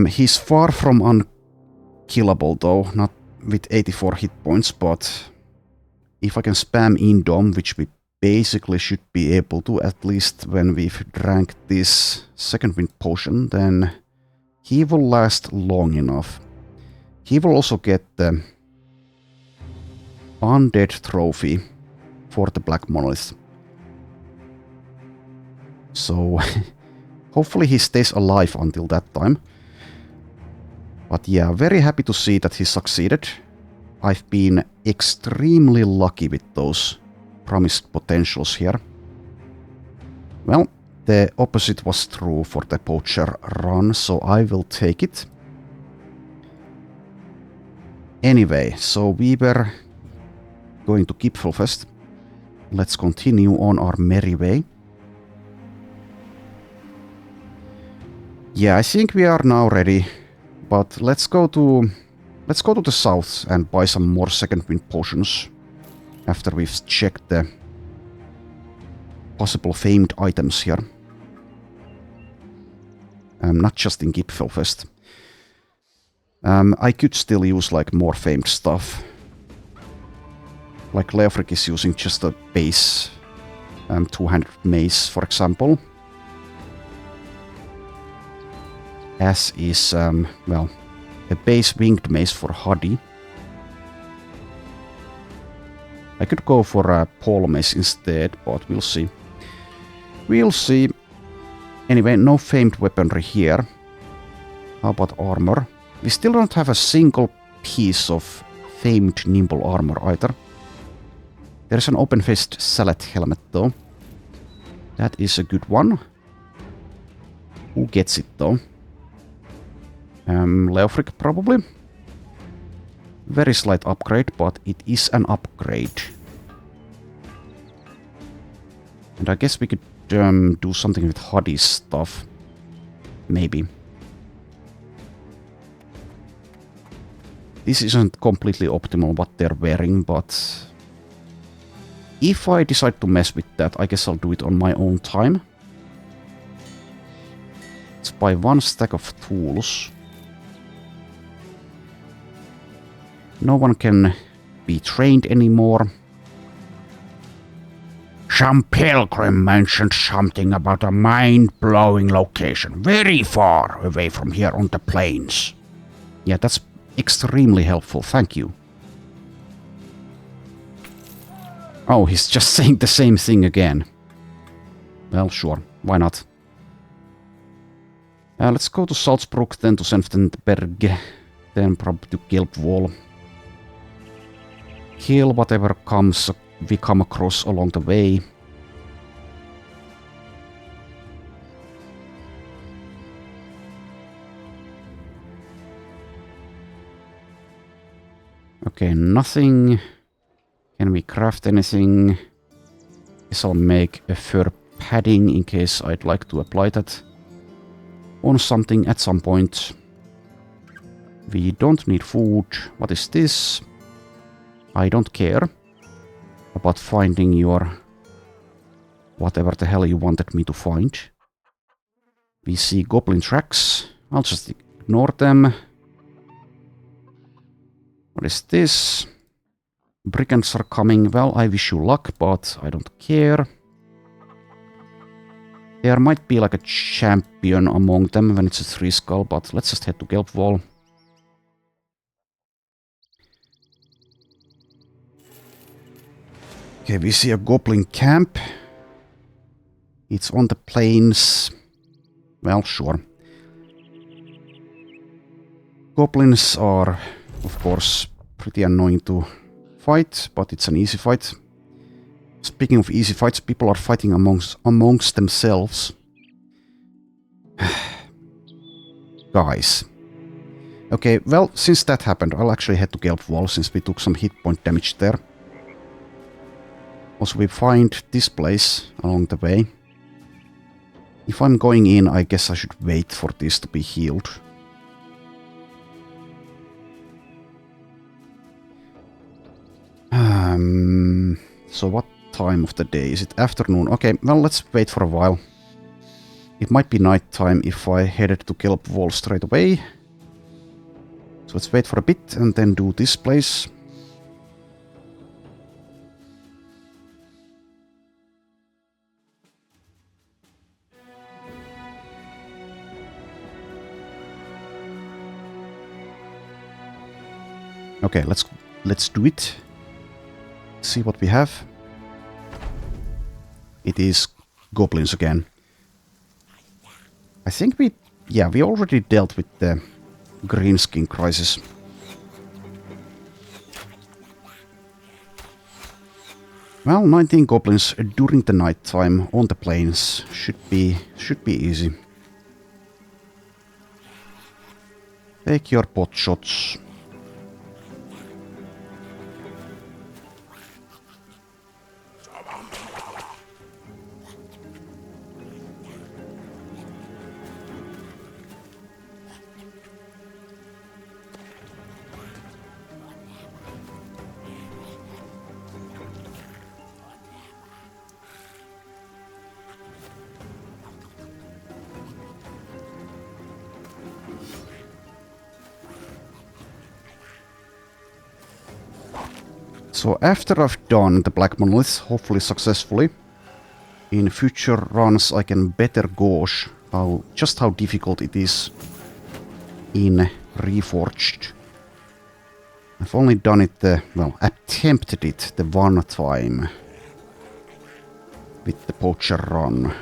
He's far from unkillable though, not with 84 hit points, but if I can spam Indom, which we basically should be able to, at least when we've drank this second wind potion, then he will last long enough. He will also get the Undead trophy for the Black Monolith. So hopefully he stays alive until that time. But yeah, very happy to see that he succeeded. I've been extremely lucky with those promised potentials here. Well, the opposite was true for the poacher run, so I will take it. Anyway, so we were going to Gipfelfest. Let's continue on our merry way. Yeah, I think we are now ready, but let's go to the south and buy some more second wind potions after we've checked the possible famed items here. Not just in Gipfelfest. I could still use like more famed stuff. Like Leofric is using just a base 200 mace, for example. As is, well, a base winged mace for Huddy. I could go for a pole mace instead, but we'll see. We'll see. Anyway, no famed weaponry here. How about armor? We still don't have a single piece of famed nimble armor either. There's an open-faced salad helmet though. That is a good one. Who gets it though? Leofric probably. Very slight upgrade, but it is an upgrade. And I guess we could do something with Huddy's stuff. Maybe. This isn't completely optimal what they're wearing, but if I decide to mess with that, I guess I'll do it on my own time. Let's buy one stack of tools. No one can be trained anymore. Some pilgrim mentioned something about a mind-blowing location very far away from here on the plains. Yeah, that's extremely helpful, thank you. Oh, he's just saying the same thing again. Well, sure, why not? Let's go to Salzburg, then to Senftenberg, then probably to Gelbwall. Kill whatever we come across along the way. Okay, nothing. Can we craft anything? Guess I'll make a fur padding in case I'd like to apply that on something at some point. We don't need food. What is this? I don't care about finding your whatever the hell you wanted me to find. We see goblin tracks. I'll just ignore them. What is this? Brigands are coming. Well, I wish you luck, but I don't care. There might be like a champion among them when it's a 3-skull, but let's just head to Gelbwall. Okay, we see a goblin camp. It's on the plains. Well, sure. Goblins are, of course, pretty annoying to fight, but it's an easy fight. Speaking of easy fights, people are fighting amongst themselves. Guys. Okay, well, since that happened, I'll actually head to Gelbwall since we took some hit point damage there. Also, we find this place along the way. If I'm going in, I guess I should wait for this to be healed. So what time of the day? Is it afternoon? Okay, well, let's wait for a while. It might be night time if I headed to Gelbwall straight away. So let's wait for a bit and then do this place. Okay, let's do it. See what we have. it is goblins again. I think we already dealt with the greenskin crisis. Well, 19 goblins during the night time on the plains should be easy. Take your pot shots. So after I've done the Black Monolith, hopefully successfully, in future runs I can better gauge just how difficult it is in Reforged. I've only done it, attempted it the one time with the poacher run.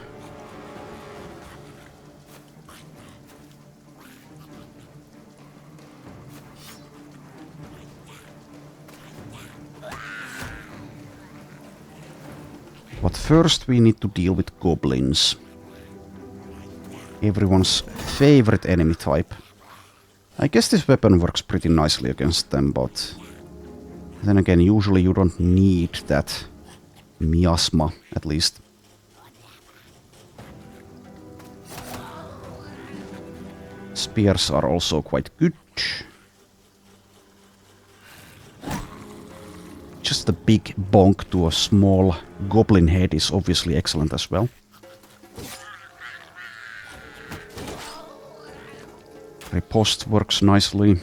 But first we need to deal with goblins. Everyone's favorite enemy type. I guess this weapon works pretty nicely against them, but then again, usually you don't need that miasma, at least. Spears are also quite good. Just a big bonk to a small goblin head is obviously excellent as well. Riposte works nicely.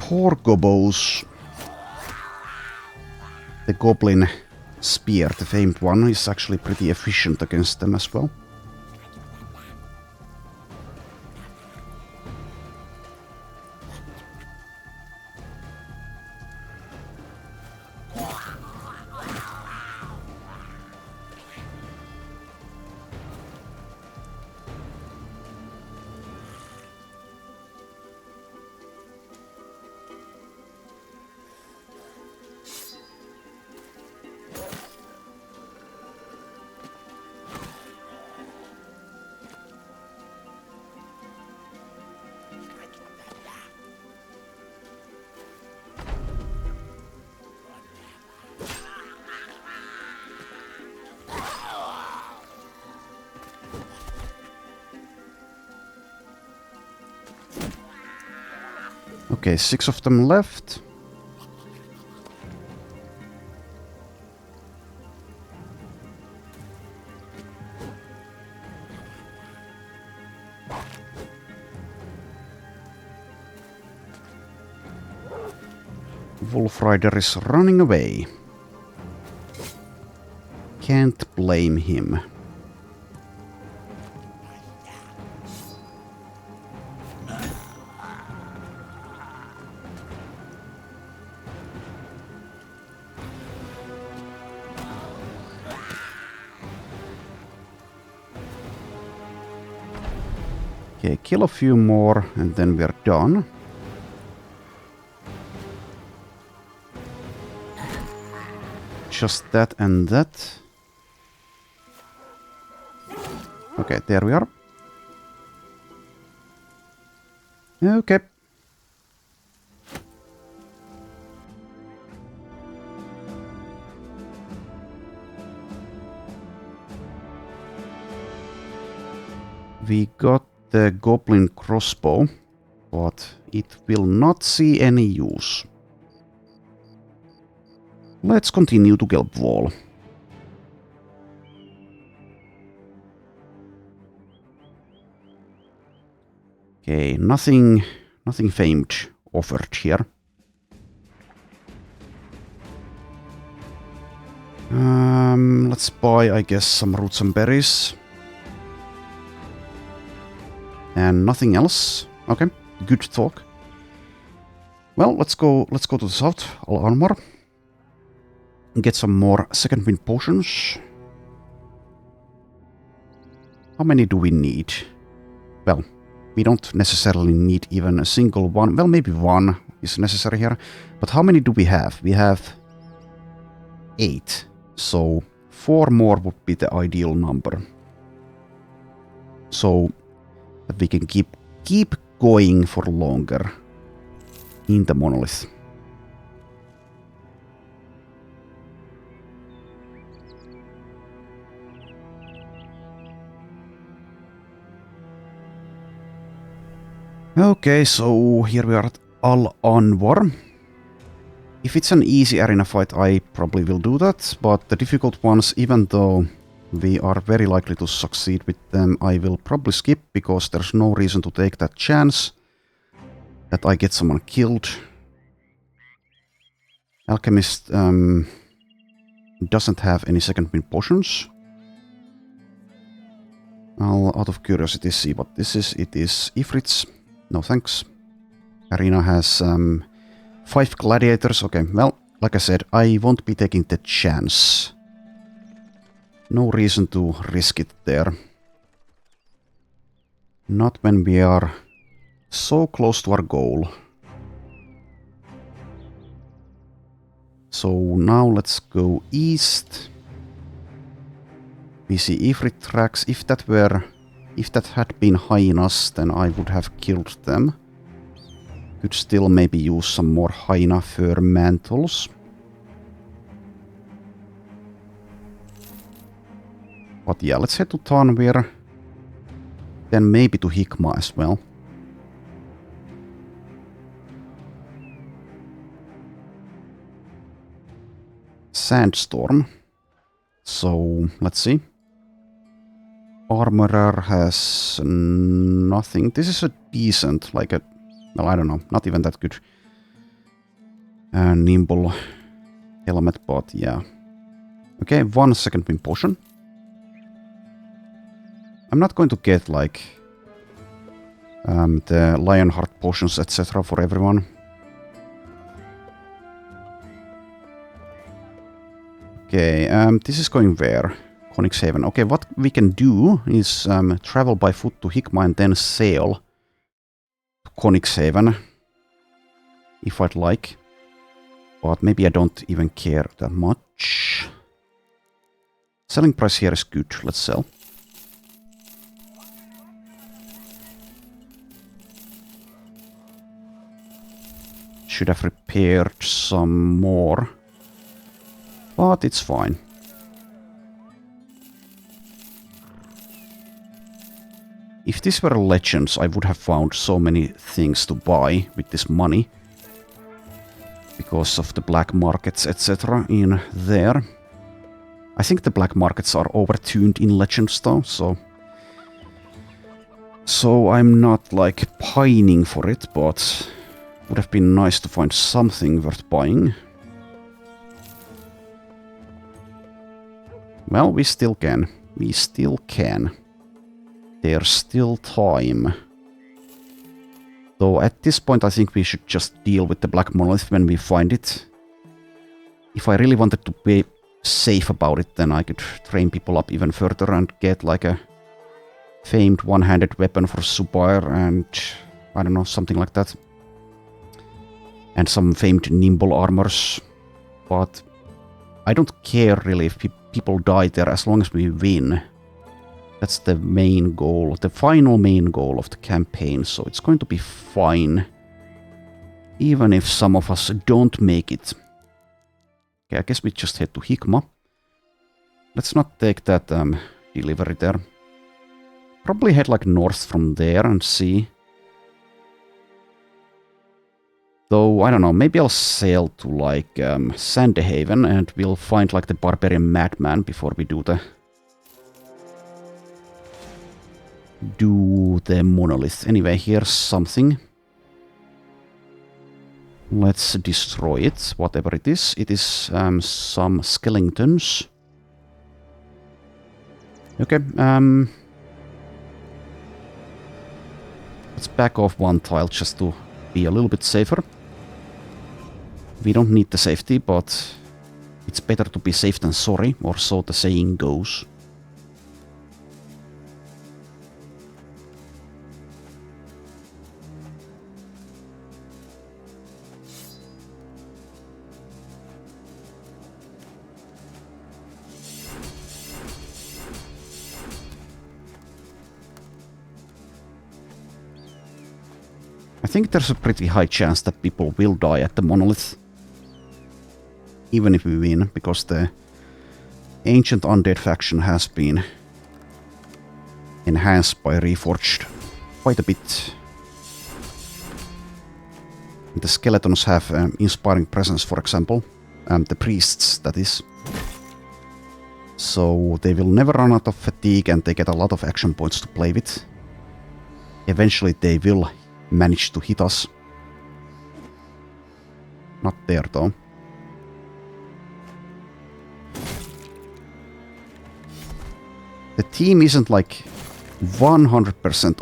Poor gobos. The goblin spear, the famed one, is actually pretty efficient against them as well. Okay, 6 of them left. Wolf Rider is running away. Can't blame him. Okay, kill a few more and then we're done. Just that and that. Okay, there we are. Okay. We got the goblin crossbow, but it will not see any use. Let's continue to Gelb Wall. Okay, nothing famed offered here. Let's buy, I guess, some roots and berries. And nothing else. Okay, good talk. Well, let's go to the south, all armor. Get some more second wind potions. How many do we need? Well, we don't necessarily need even a single one. Well, maybe one is necessary here. But how many do we have? We have 8. So 4 more would be the ideal number. So that we can keep going for longer in the monolith. Okay, so here we are at Al Anwar. If it's an easy arena fight, I probably will do that, but the difficult ones, even though we are very likely to succeed with them, I will probably skip, because there's no reason to take that chance that I get someone killed. Alchemist doesn't have any second wind potions. I'll, out of curiosity, see what this is. It is Ifrits. No thanks. Arena has 5 gladiators. Okay, well, like I said, I won't be taking the chance. No reason to risk it there. Not when we are so close to our goal. So now let's go east. We see Ifrit tracks. If that had been hyenas, then I would have killed them. Could still maybe use some more hyena fur mantles. But yeah, let's head to Tanvir. Then maybe to Hikma as well. Sandstorm. So, let's see. Armorer has nothing. This is a decent, like a... Well, I don't know, not even that good. Nimble helmet, but yeah. Okay, 1 second wind potion. I'm not going to get, like, the Lionheart potions, etc. for everyone. Okay, this is going where? Konixhaven. Okay, what we can do is travel by foot to Hikma and then sail to Konixhaven, if I'd like. But maybe I don't even care that much. Selling price here is good. Let's sell. Should have repaired some more. But it's fine. If this were Legends, I would have found so many things to buy with this money. Because of the black markets, etc. in there. I think the black markets are overtuned in Legends though, so I'm not like pining for it, but would have been nice to find something worth buying. Well, we still can. We still can. There's still time. Though at this point I think we should just deal with the Black Monolith when we find it. If I really wanted to be safe about it, then I could train people up even further and get like a famed one-handed weapon for Subair and I don't know, something like that. And some famed nimble armors. But I don't care really if people die there as long as we win. That's the main goal, the final main goal of the campaign, so it's going to be fine. Even if some of us don't make it. Okay, I guess we just head to Hikma. Let's not take that delivery there. Probably head like north from there and see. Though, I don't know, maybe I'll sail to, like, Sandehaven and we'll find, like, the Barbarian Madman before we do the monolith. Anyway, here's something. Let's destroy it, whatever it is. It is some skeletons. Okay, let's back off one tile just to be a little bit safer. We don't need the safety, but it's better to be safe than sorry, or so the saying goes. I think there's a pretty high chance that people will die at the monolith. Even if we win, because the ancient undead faction has been enhanced by Reforged quite a bit. The skeletons have inspiring presence, for example. The priests, that is. So they will never run out of fatigue and they get a lot of action points to play with. Eventually they will manage to hit us. Not there though. The team isn't like 100%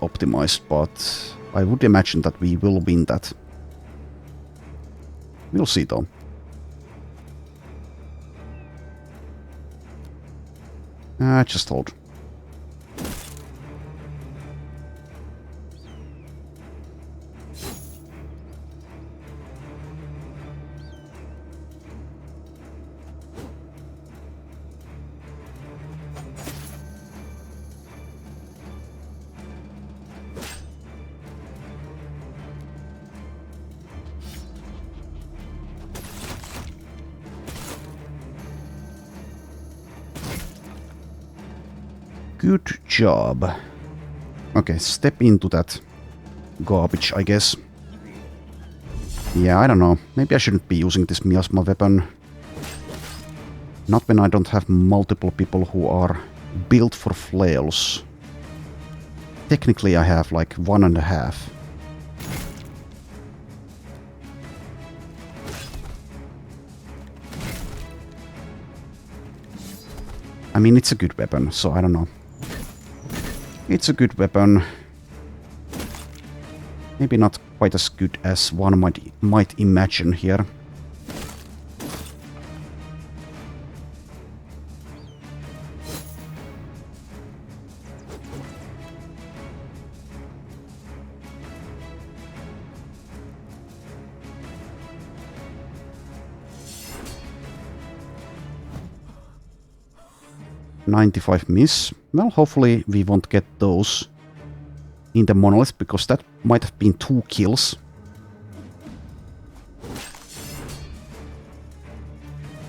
optimized, but I would imagine that we will win that. We'll see though. Just hold. Good job. Okay, step into that garbage, I guess. Yeah, I don't know. Maybe I shouldn't be using this miasma weapon. Not when I don't have multiple people who are built for flails. Technically I have like 1.5. I mean, it's a good weapon, so I don't know. It's a good weapon. Maybe not quite as good as one might imagine here. .95 miss. Well, hopefully we won't get those in the monolith, because that might have been 2 kills.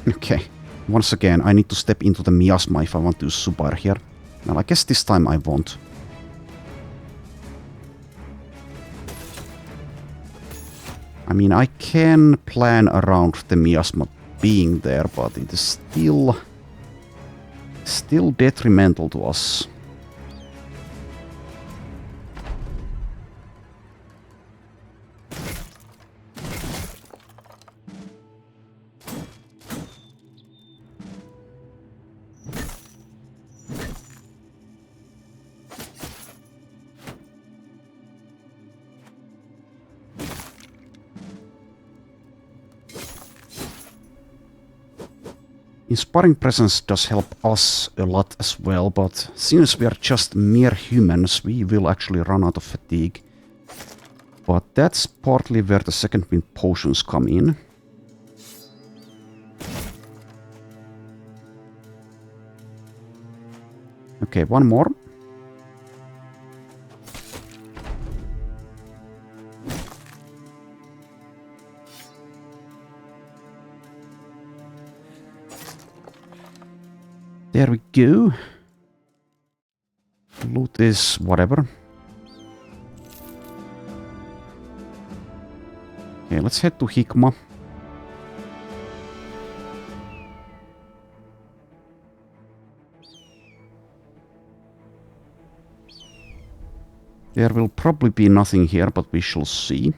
Okay, once again, I need to step into the miasma if I want to use Subar here. Well, I guess this time I won't. I mean, I can plan around the miasma being there, but it is still detrimental to us. Inspiring presence does help us a lot as well, but since we are just mere humans, we will actually run out of fatigue. But that's partly where the second wind potions come in. Okay, one more. There we go. Loot is whatever. Okay, let's head to Hikma. There will probably be nothing here, but we shall see.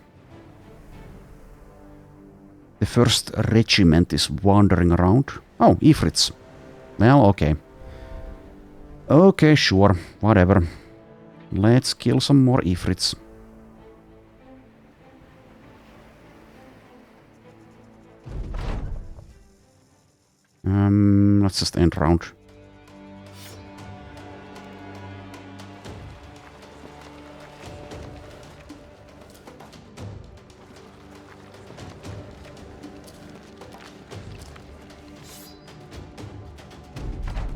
The first regiment is wandering around. Oh, Ifrits. Well, okay. Okay, sure. Whatever. Let's kill some more Ifrits. Let's just end round.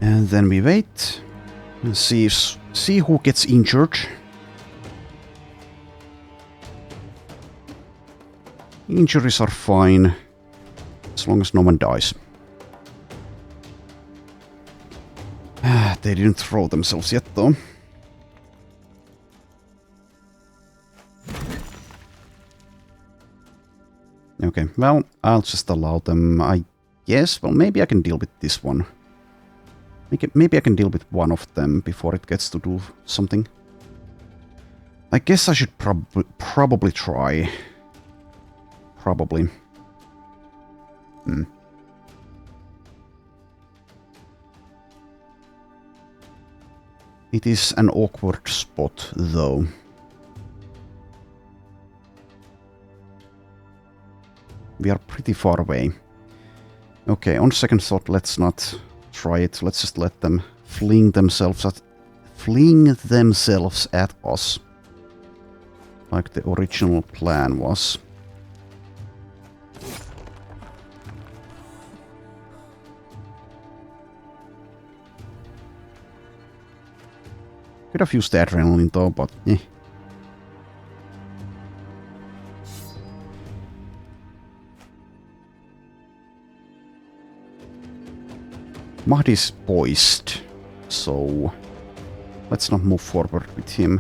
And then we wait and see who gets injured. Injuries are fine as long as no one dies. They didn't throw themselves yet though. Okay, well, I'll just allow them, I guess. Well, maybe I can deal with this one. Maybe I can deal with one of them before it gets to do something. I guess I should probably try. Probably. It is an awkward spot, though. We are pretty far away. Okay, on second thought, let's not try it. Let's just let them fling themselves at us. Like the original plan was. Could have used the adrenaline though, but eh. Mahdi's poised, so let's not move forward with him.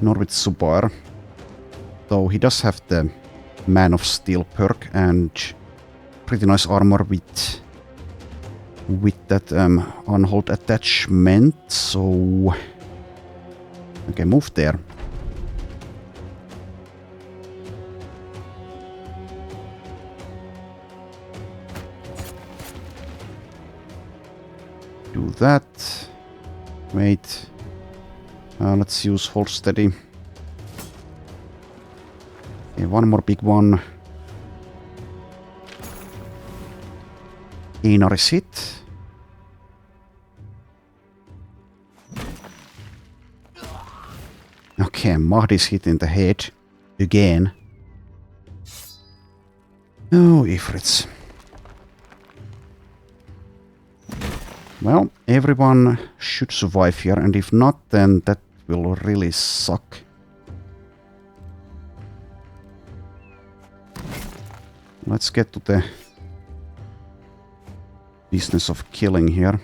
Nor with Subar. Though he does have the Man of Steel perk and pretty nice armor with that unhold attachment, so... Okay, move there. Do that. Wait. Let's use hold steady. Okay, one more big one. Einar is hit. Okay, Mahdi's hit in the head. Again. Oh, Ifrits. Well, everyone should survive here, and if not, then that will really suck. Let's get to the business of killing here.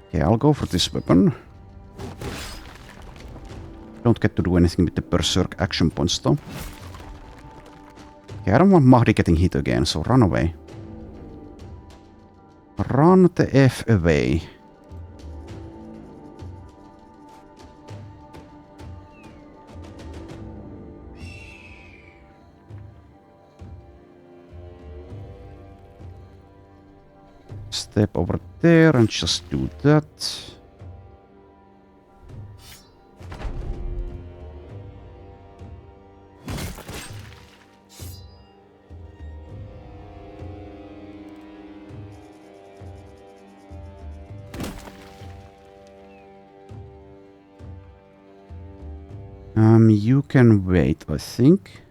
Okay, I'll go for this weapon. Don't get to do anything with the Berserk action points though. Okay, I don't want Mahdi getting hit again, so run away. Run the F away. Step over there and just do that. You can wait, I think.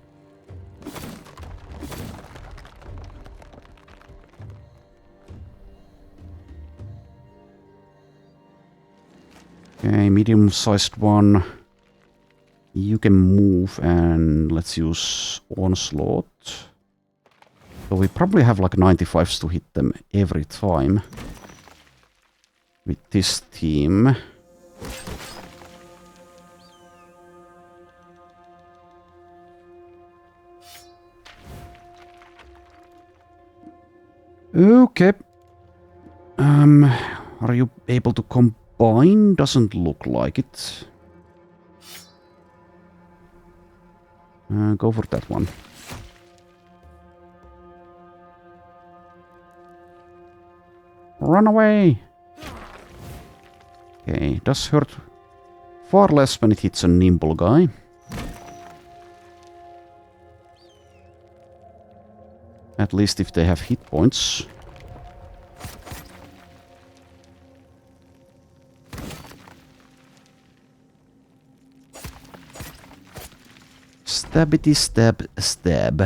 Okay, medium-sized one. You can move and let's use Onslaught. So we probably have like 95s to hit them every time with this team. Okay. Are you able to combine? Doesn't look like it. Go for that one. Run away! Okay, does hurt far less when it hits a nimble guy. At least if they have hit points. Stabbity stab stab.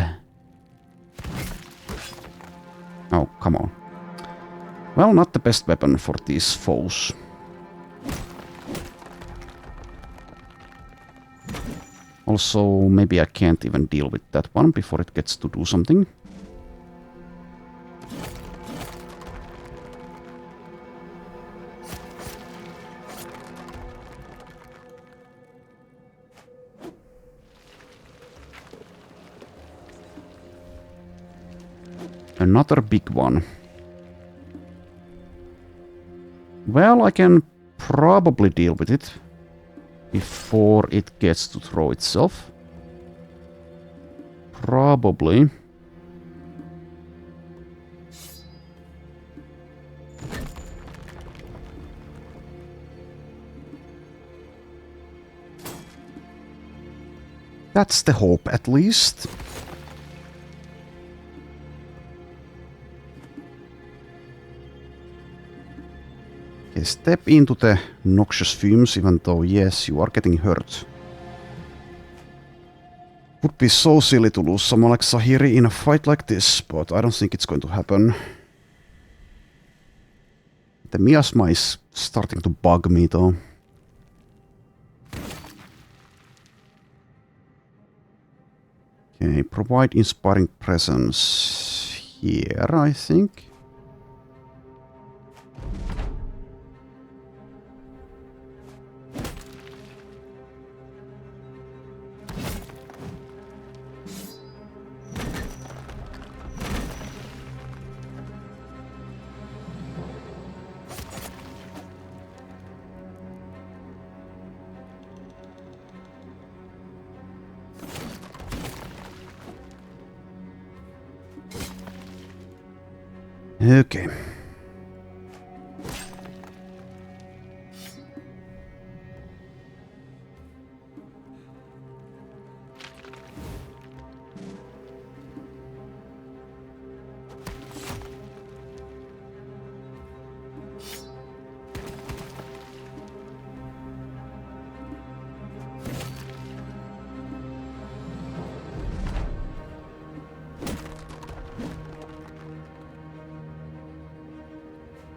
Oh, come on. Well, not the best weapon for these foes. Also, maybe I can't even deal with that one before it gets to do something. Another big one. Well, I can probably deal with it before it gets to throw itself. Probably. That's the hope, at least. Okay, step into the noxious fumes, even though, yes, you are getting hurt. Would be so silly to lose someone like Sahiri in a fight like this, but I don't think it's going to happen. The miasma is starting to bug me, though. Okay, provide inspiring presence here, I think. Okay.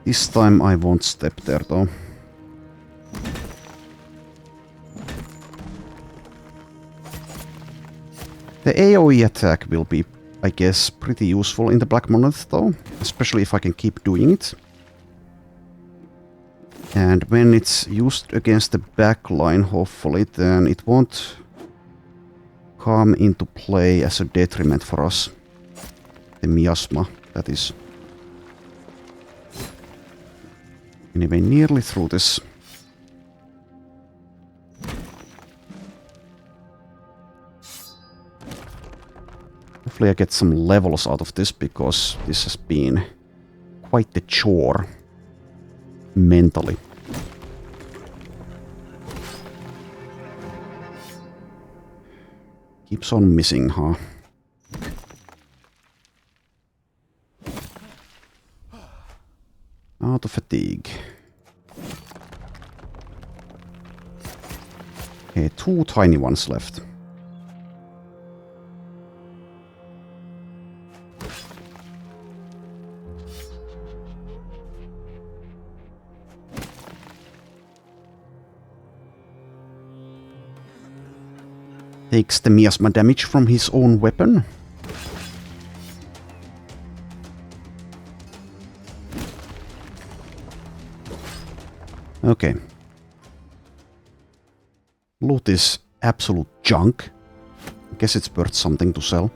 This time I won't step there, though. The AoE attack will be, I guess, pretty useful in the Black Monolith, though. Especially if I can keep doing it. And when it's used against the backline, hopefully, then it won't come into play as a detriment for us. The miasma, that is. Anyway, nearly through this. Hopefully I get some levels out of this, because this has been quite the chore. Mentally. Keeps on missing, huh? Out of fatigue. Okay, 2 tiny ones left. Takes the miasma damage from his own weapon. Okay. Loot is absolute junk. I guess it's worth something to sell.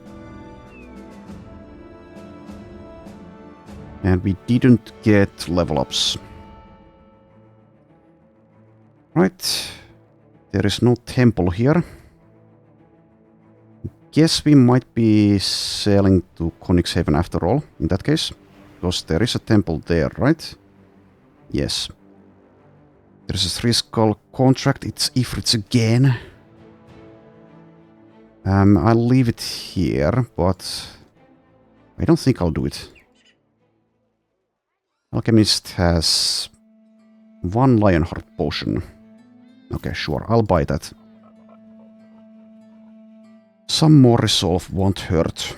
And we didn't get level ups. Right. There is no temple here. Guess we might be sailing to Königshaven after all, in that case. Because there is a temple there, right? Yes. There's a 3-skull contract. It's Ifrits again. I'll leave it here, but I don't think I'll do it. Alchemist has 1 Lionheart potion. Okay, sure, I'll buy that. Some more resolve won't hurt.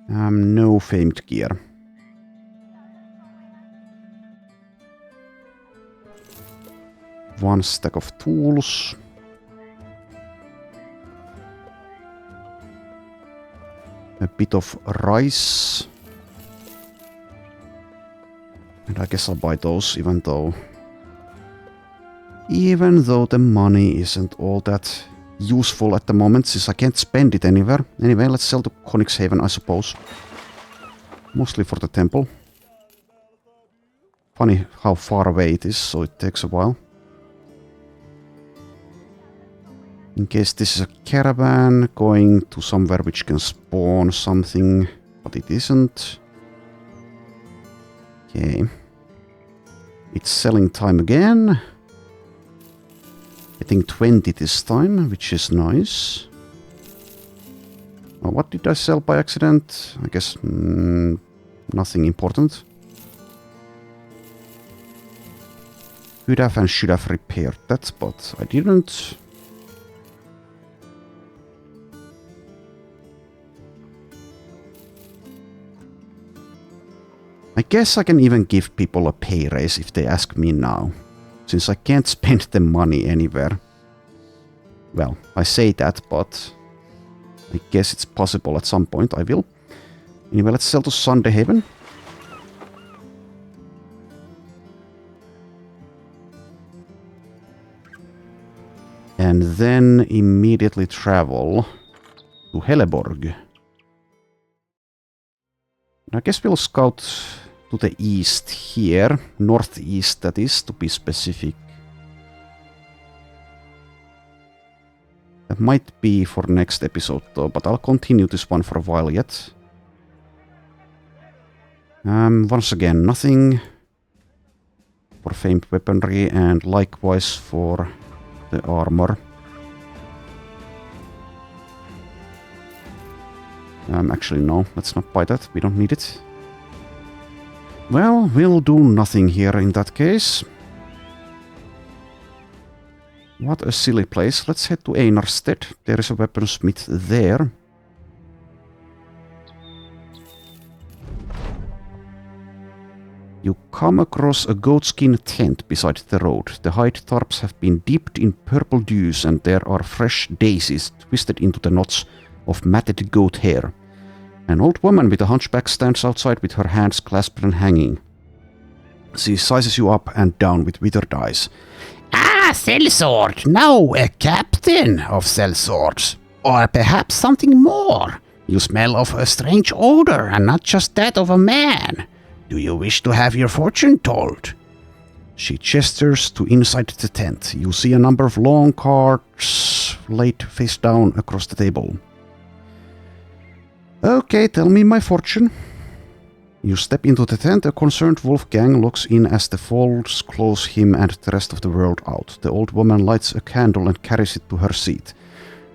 No famed gear. One stack of tools. A bit of rice. And I guess I'll buy those, even though the money isn't all that useful at the moment, since I can't spend it anywhere. Anyway, let's sell to Königshaven, I suppose. Mostly for the temple. Funny how far away it is, so it takes a while. In case this is a caravan going to somewhere which can spawn something, but it isn't. Okay. It's selling time again. Getting 20 this time, which is nice. Oh, what did I sell by accident? I guess nothing important. Could have and should have repaired that, but I didn't. I guess I can even give people a pay raise if they ask me now, since I can't spend the money anywhere. Well, I say that, but I guess it's possible at some point I will. Anyway, let's sell to Sunderhaven. And then immediately travel to Helleborg. I guess we'll scout to the east here, northeast that is, to be specific. That might be for next episode though, but I'll continue this one for a while yet. Once again, nothing for famed weaponry, and likewise for the armor. Actually no, let's not buy that, we don't need it. Well, we'll do nothing here in that case. What a silly place. Let's head to Einarstead. There is a weaponsmith there. You come across a goatskin tent beside the road. The hide tarps have been dipped in purple dews, and there are fresh daisies twisted into the knots of matted goat hair. An old woman with a hunchback stands outside with her hands clasped and hanging. She sizes you up and down with withered eyes. Ah, sellsword! Now a captain of sellswords. Or perhaps something more. You smell of a strange odor, and not just that of a man. Do you wish to have your fortune told? She gestures to inside the tent. You see a number of long cards laid face down across the table. Okay, tell me my fortune. You step into the tent. A concerned Wolfgang looks in as the folds close him and the rest of the world out. The old woman lights a candle and carries it to her seat.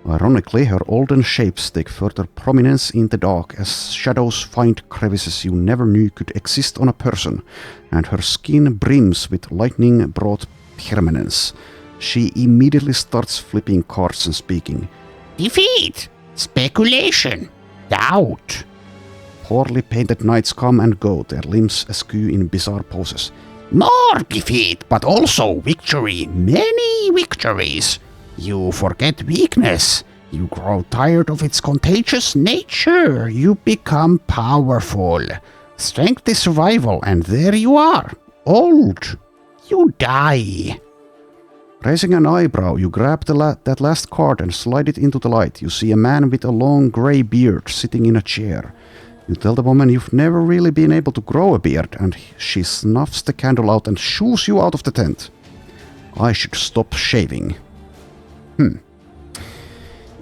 Ironically, her olden shapes take further prominence in the dark as shadows find crevices you never knew could exist on a person, and her skin brims with lightning-brought permanence. She immediately starts flipping cards and speaking. Defeat! Speculation! Doubt! Poorly painted knights come and go, their limbs askew in bizarre poses. More defeat, but also victory! Many victories! You forget weakness. You grow tired of its contagious nature. You become powerful. Strength is survival, and there you are. Old. You die. Raising an eyebrow, you grab that last card and slide it into the light. You see a man with a long grey beard sitting in a chair. You tell the woman you've never really been able to grow a beard, and she snuffs the candle out and shoos you out of the tent. I should stop shaving.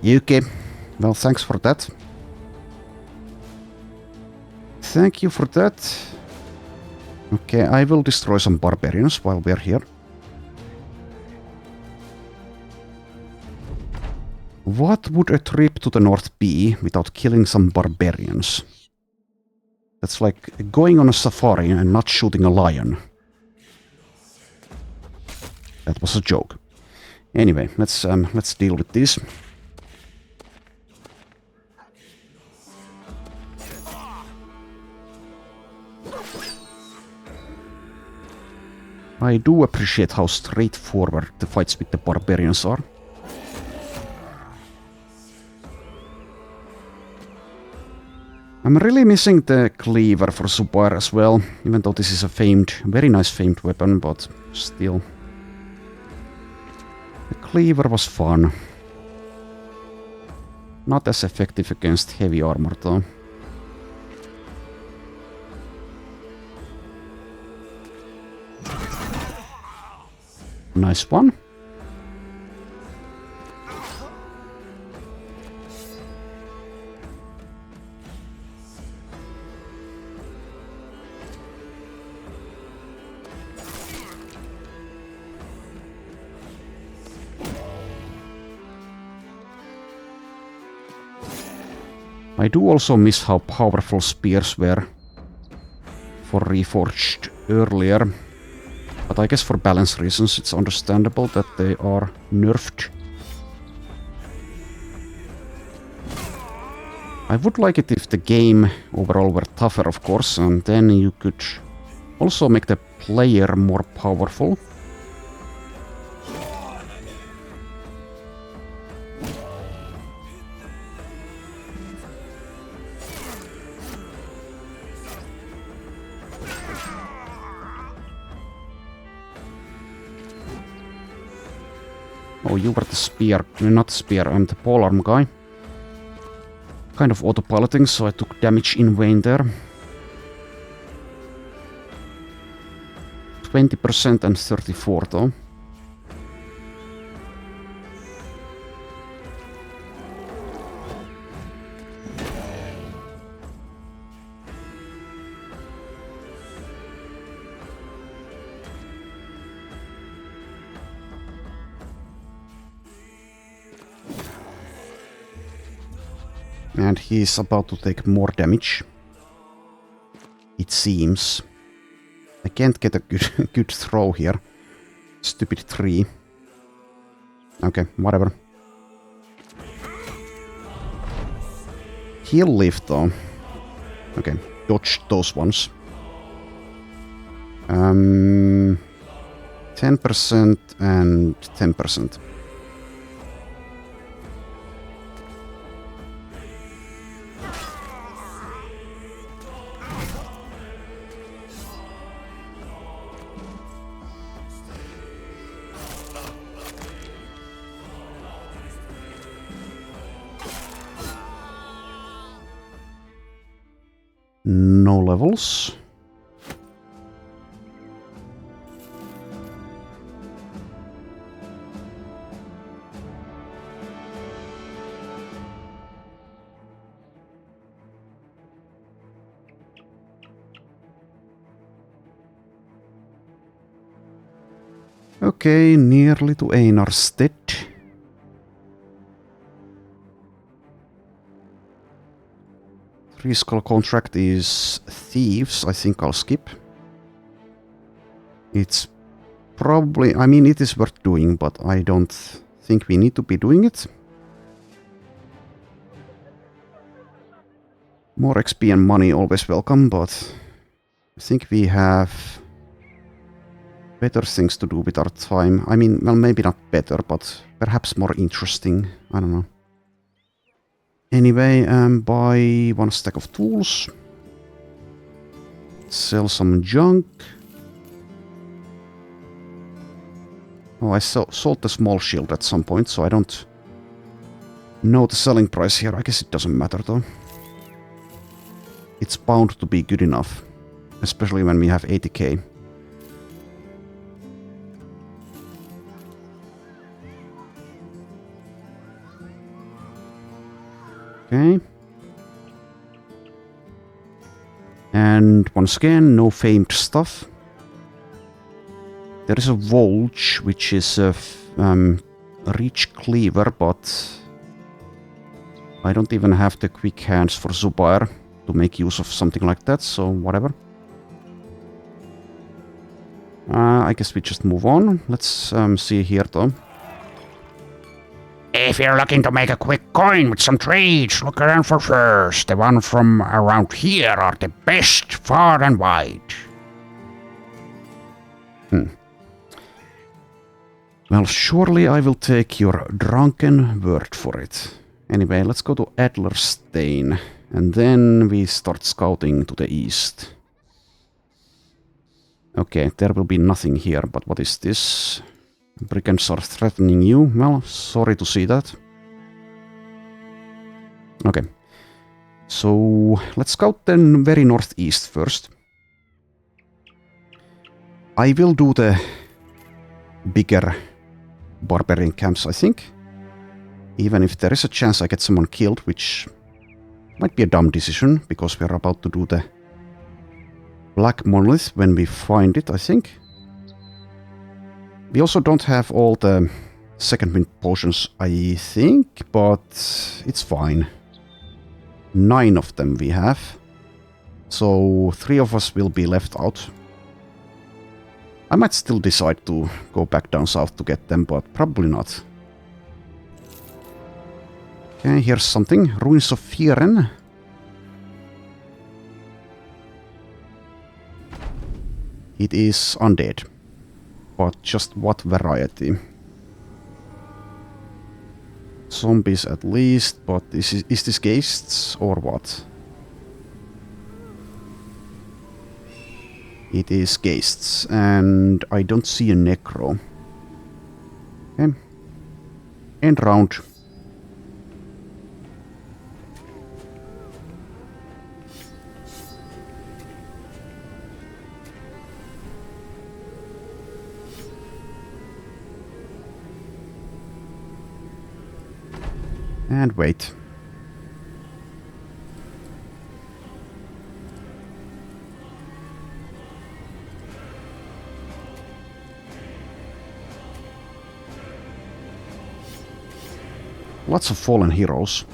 Yuki. Well, thanks for that. Thank you for that. Okay, I will destroy some barbarians while we're here. What would a trip to the north be without killing some barbarians? That's like going on a safari and not shooting a lion. That was a joke. Anyway, let's deal with this. I do appreciate how straightforward the fights with the barbarians are. I'm really missing the cleaver for Subar as well, even though this is a very nice famed weapon, but still. The cleaver was fun. Not as effective against heavy armor though. Nice one. I do also miss how powerful spears were for Reforged earlier, but I guess for balance reasons it's understandable that they are nerfed. I would like it if the game overall were tougher, of course, and then you could also make the player more powerful. Oh, you were the spear, not the spear, I'm the polearm guy. Kind of autopiloting, so I took damage in vain there. 20% and 34 though. And he's about to take more damage. It seems. I can't get a good throw here. Stupid tree. Okay, whatever. He'll live though. Okay, dodge those ones. 10% and 10%. No levels. Okay, nearly to Einarstead. Three-skull contract is thieves. I think I'll skip. It's probably... I mean, it is worth doing, but I don't think we need to be doing it. More XP and money always welcome, but I think we have better things to do with our time. I mean, well, maybe not better, but perhaps more interesting. I don't know. Anyway, buy one stack of tools. Sell some junk. Oh, I sold the small shield at some point, so I don't know the selling price here. I guess it doesn't matter though. it's bound to be good enough. Especially when we have 80k. Okay. And once again, no famed stuff. There is a Volge, which is a reach cleaver, but I don't even have the quick hands for Zubair to make use of something like that, so whatever. I guess we just move on. Let's see here though. If you're looking to make a quick coin with some trades, look around for furs. The ones from around here are the best, far and wide. Well, surely I will take your drunken word for it. Anyway, let's go to Adlerstein, and then we start scouting to the east. Okay, there will be nothing here, but what is this? Brigands are threatening you. Well, sorry to see that. Okay. So, let's scout then very northeast first. I will do the bigger barbarian camps, I think. Even if there is a chance I get someone killed, which might be a dumb decision, because we are about to do the Black Monolith when we find it, I think. We also don't have all the second wind potions, I think, but it's fine. 9 of them we have. So 3 of us will be left out. I might still decide to go back down south to get them, but probably not. Okay, here's something. Ruins of Fieren. It is undead. But just what variety? Zombies at least, but is this ghasts or what? It is ghasts, and I don't see a necro. Okay. End round. And wait. Lots of fallen heroes.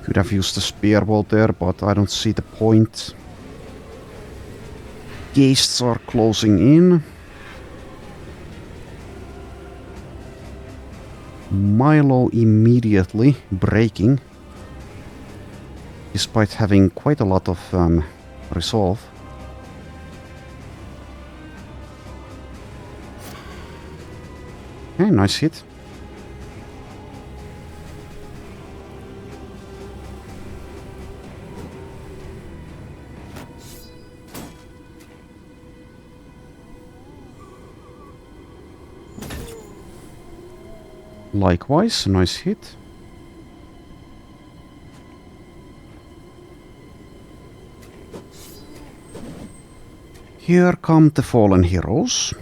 Could have used the spear wall there, but I don't see the point. Ghasts are closing in. Milo immediately breaking, despite having quite a lot of resolve. Okay, nice hit. Likewise, nice hit. Here come the fallen heroes.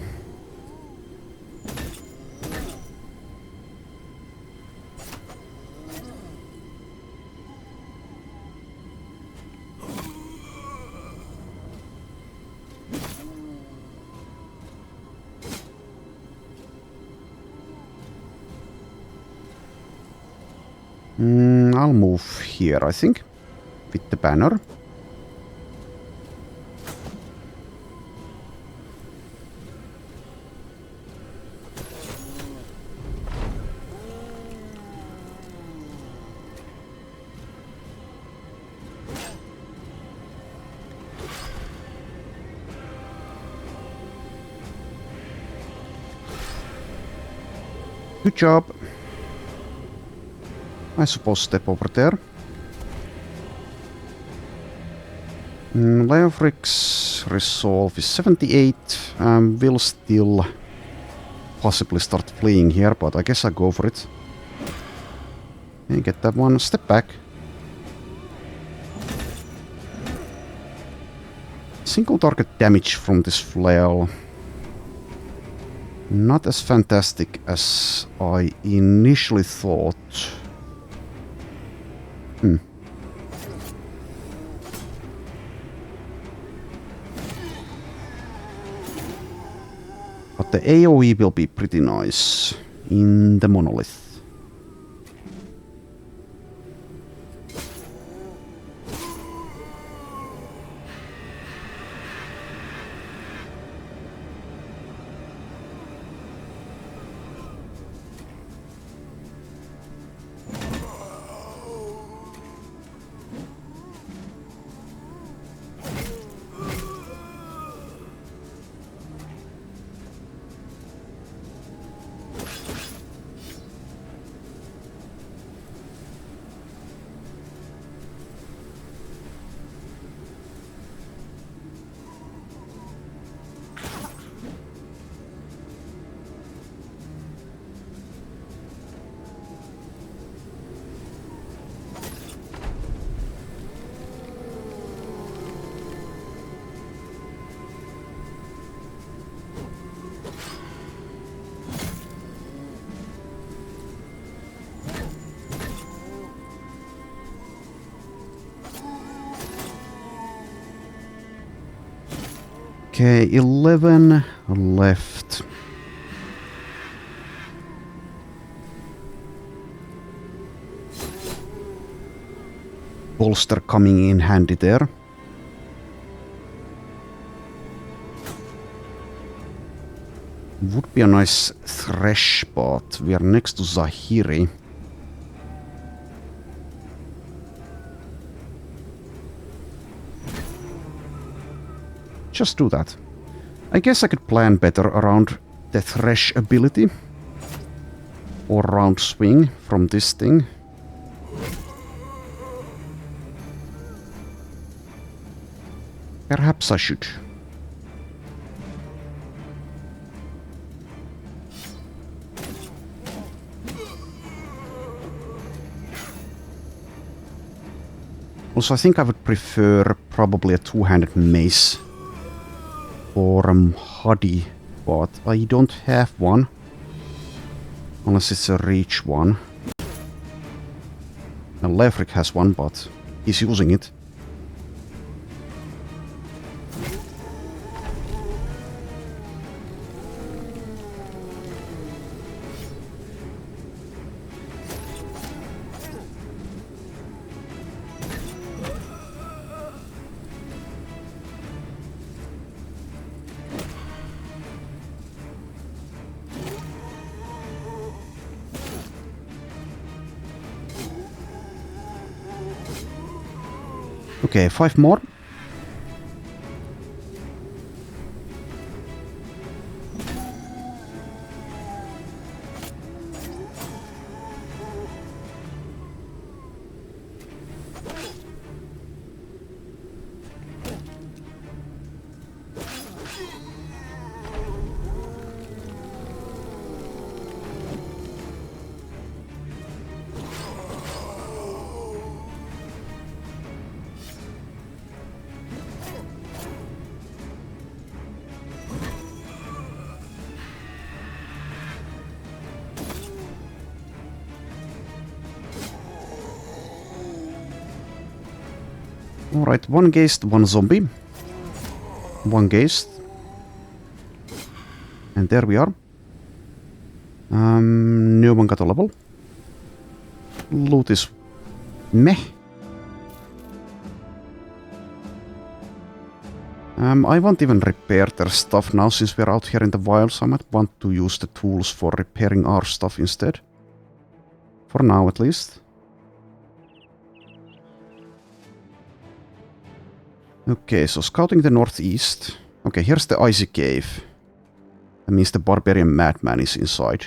I'll move here, I think, with the banner. Good job. I suppose step over there. Leofric's resolve is 78. Will still possibly start fleeing here, but I guess I'll go for it. And get that one. Step back. Single target damage from this flail. Not as fantastic as I initially thought. But the AoE will be pretty nice in the monolith. Okay, 11 left. Bolster coming in handy there. Would be a nice thresh spot. We are next to Zahiri. Just do that. I guess I could plan better around the thresh ability. Or round swing from this thing. Perhaps I should. Also, I think I would prefer probably a two-handed mace. Or a Huddy, but I don't have one. Unless it's a reach one. And Leofric has one, but he's using it. Okay, 5 more. Alright, one Geist, one zombie. One Geist. And there we are. No one got a level. loot is meh. I won't even repair their stuff now since we're out here in the wild, so I might want to use the tools for repairing our stuff instead. For now, at least. Okay, so scouting the northeast. Okay, here's the icy cave. That means the barbarian madman is inside.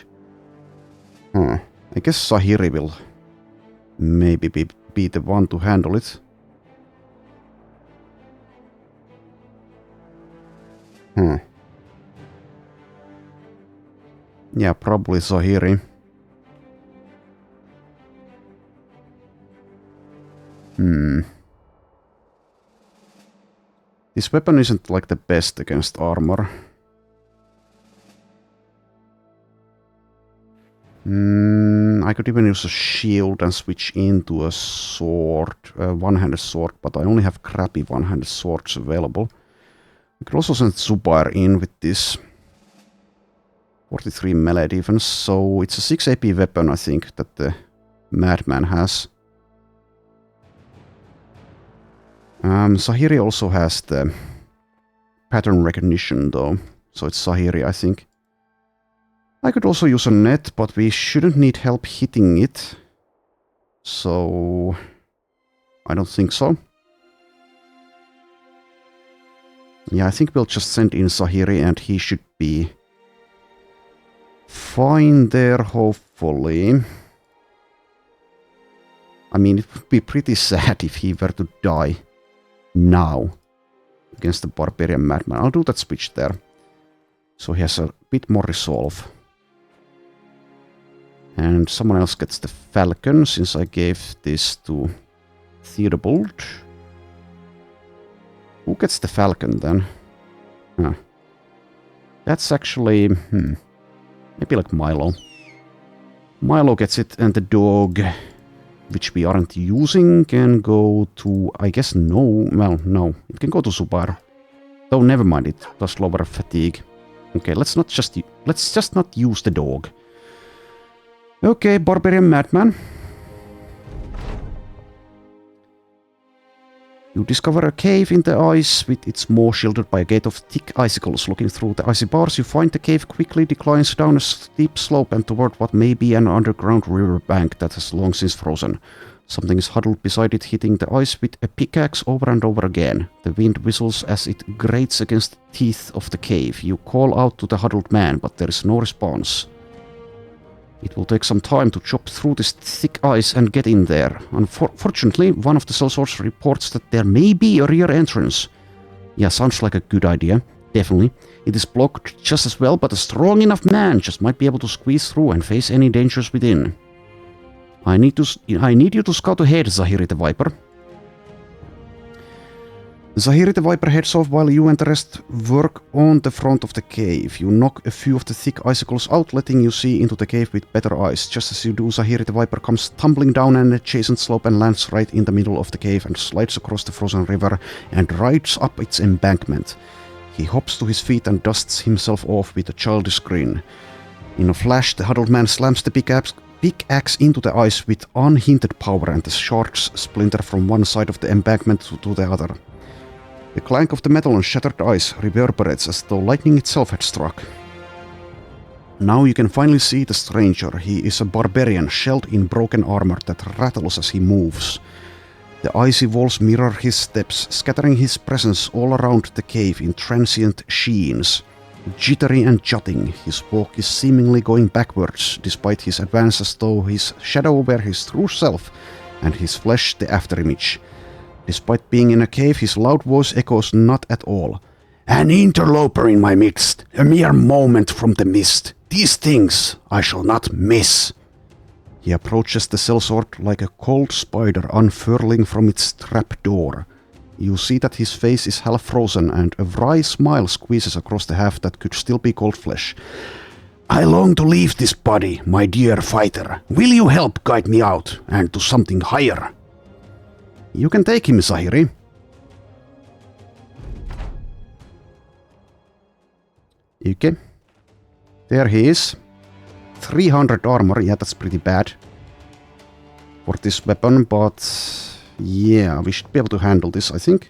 I guess Zahiri will maybe be the one to handle it. Yeah, probably Zahiri. This weapon isn't like the best against armor. I could even use a shield and switch into a sword, a one-handed sword, but I only have crappy one-handed swords available. I could also send Zubair in with this. 43 melee defense, so it's a 6 AP weapon, I think, that the madman has. Zahiri also has the pattern recognition, though, so it's Zahiri, I think. I could also use a net, but we shouldn't need help hitting it. So I don't think so. Yeah, I think we'll just send in Zahiri and he should be fine there, hopefully. I mean, it would be pretty sad if he were to die now against the barbarian madman. I'll do that switch there. So he has a bit more resolve. And someone else gets the falcon, since I gave this to Theudobald. Who gets the falcon then? That's actually... maybe like Milo. Milo gets it, and the dog, which we aren't using, can go to... I guess no. Well, no. It can go to Zubair. Though never mind, it does lower fatigue. Okay, let's just not use the dog. Okay, barbarian madman. You discover a cave in the ice with its maw shielded by a gate of thick icicles. Looking through the icy bars, you find the cave quickly declines down a steep slope and toward what may be an underground riverbank that has long since frozen. Something is huddled beside it, hitting the ice with a pickaxe over and over again. The wind whistles as it grates against the teeth of the cave. You call out to the huddled man, but there is no response. It will take some time to chop through this thick ice and get in there. Unfortunately, one of the sellswords reports that there may be a rear entrance. Yeah, sounds like a good idea. Definitely. It is blocked just as well, but a strong enough man just might be able to squeeze through and face any dangers within. I need you to scout ahead, Zahiri the Viper. Zahiri the Viper heads off while you and the rest work on the front of the cave. You knock a few of the thick icicles out, letting you see into the cave with better eyes. Just as you do, Zahiri the Viper comes tumbling down an adjacent slope and lands right in the middle of the cave and slides across the frozen river and rides up its embankment. He hops to his feet and dusts himself off with a childish grin. In a flash, the huddled man slams the pickaxe into the ice with unhindered power, and the shards splinter from one side of the embankment to the other. The clank of the metal on shattered ice reverberates as though lightning itself had struck. Now you can finally see the stranger. He is a barbarian, shelled in broken armor that rattles as he moves. The icy walls mirror his steps, scattering his presence all around the cave in transient sheens. Jittery and jutting, his walk is seemingly going backwards, despite his advance, as though his shadow were his true self, and his flesh the afterimage. Despite being in a cave, his loud voice echoes not at all. An interloper in my midst, a mere moment from the mist. These things I shall not miss. He approaches the sellsword like a cold spider unfurling from its trapdoor. You see that his face is half frozen, and a wry smile squeezes across the half that could still be cold flesh. I long to leave this body, my dear fighter. Will you help guide me out, and to something higher? You can take him, Zahiri. Okay. There he is. 300 armor, yeah, that's pretty bad. for this weapon, but yeah, we should be able to handle this, I think.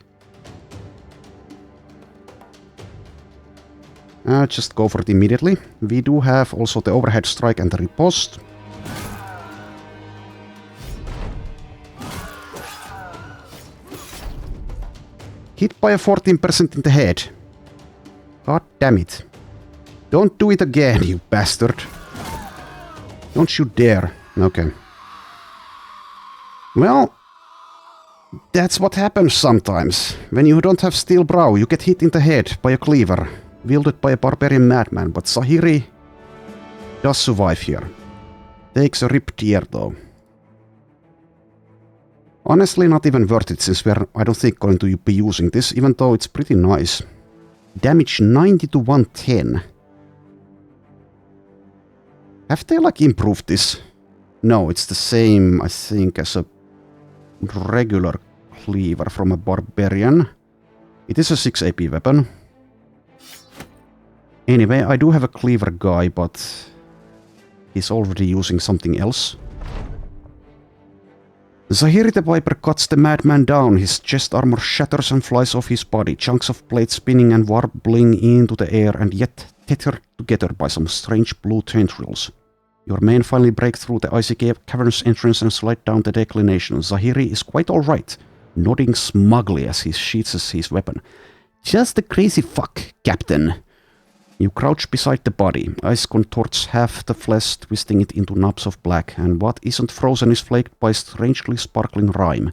Just go for it immediately. We do have also the overhead strike and the riposte. Hit by a 14% in the head. God damn it. Don't do it again, you bastard. Don't you dare. Okay. Well, that's what happens sometimes. When you don't have steel brow, you get hit in the head by a cleaver, wielded by a barbarian madman, but Zahiri does survive here. Takes a ripped ear though. Honestly, not even worth it, since we're, I don't think, going to be using this, even though it's pretty nice. Damage 90 to 110. Have they, like, improved this? No, it's the same, I think, as a regular cleaver from a barbarian. It is a 6 AP weapon. Anyway, I do have a cleaver guy, but he's already using something else. Zahiri the Viper cuts the madman down. His chest armor shatters and flies off his body, chunks of blades spinning and warbling into the air and yet tethered together by some strange blue tendrils. Your men finally break through the icy cavern's entrance and slide down the declination. Zahiri is quite alright, nodding smugly as he sheathes his weapon. Just a crazy fuck, Captain. You crouch beside the body. Ice contorts half the flesh, twisting it into knobs of black, and what isn't frozen is flaked by strangely sparkling rime.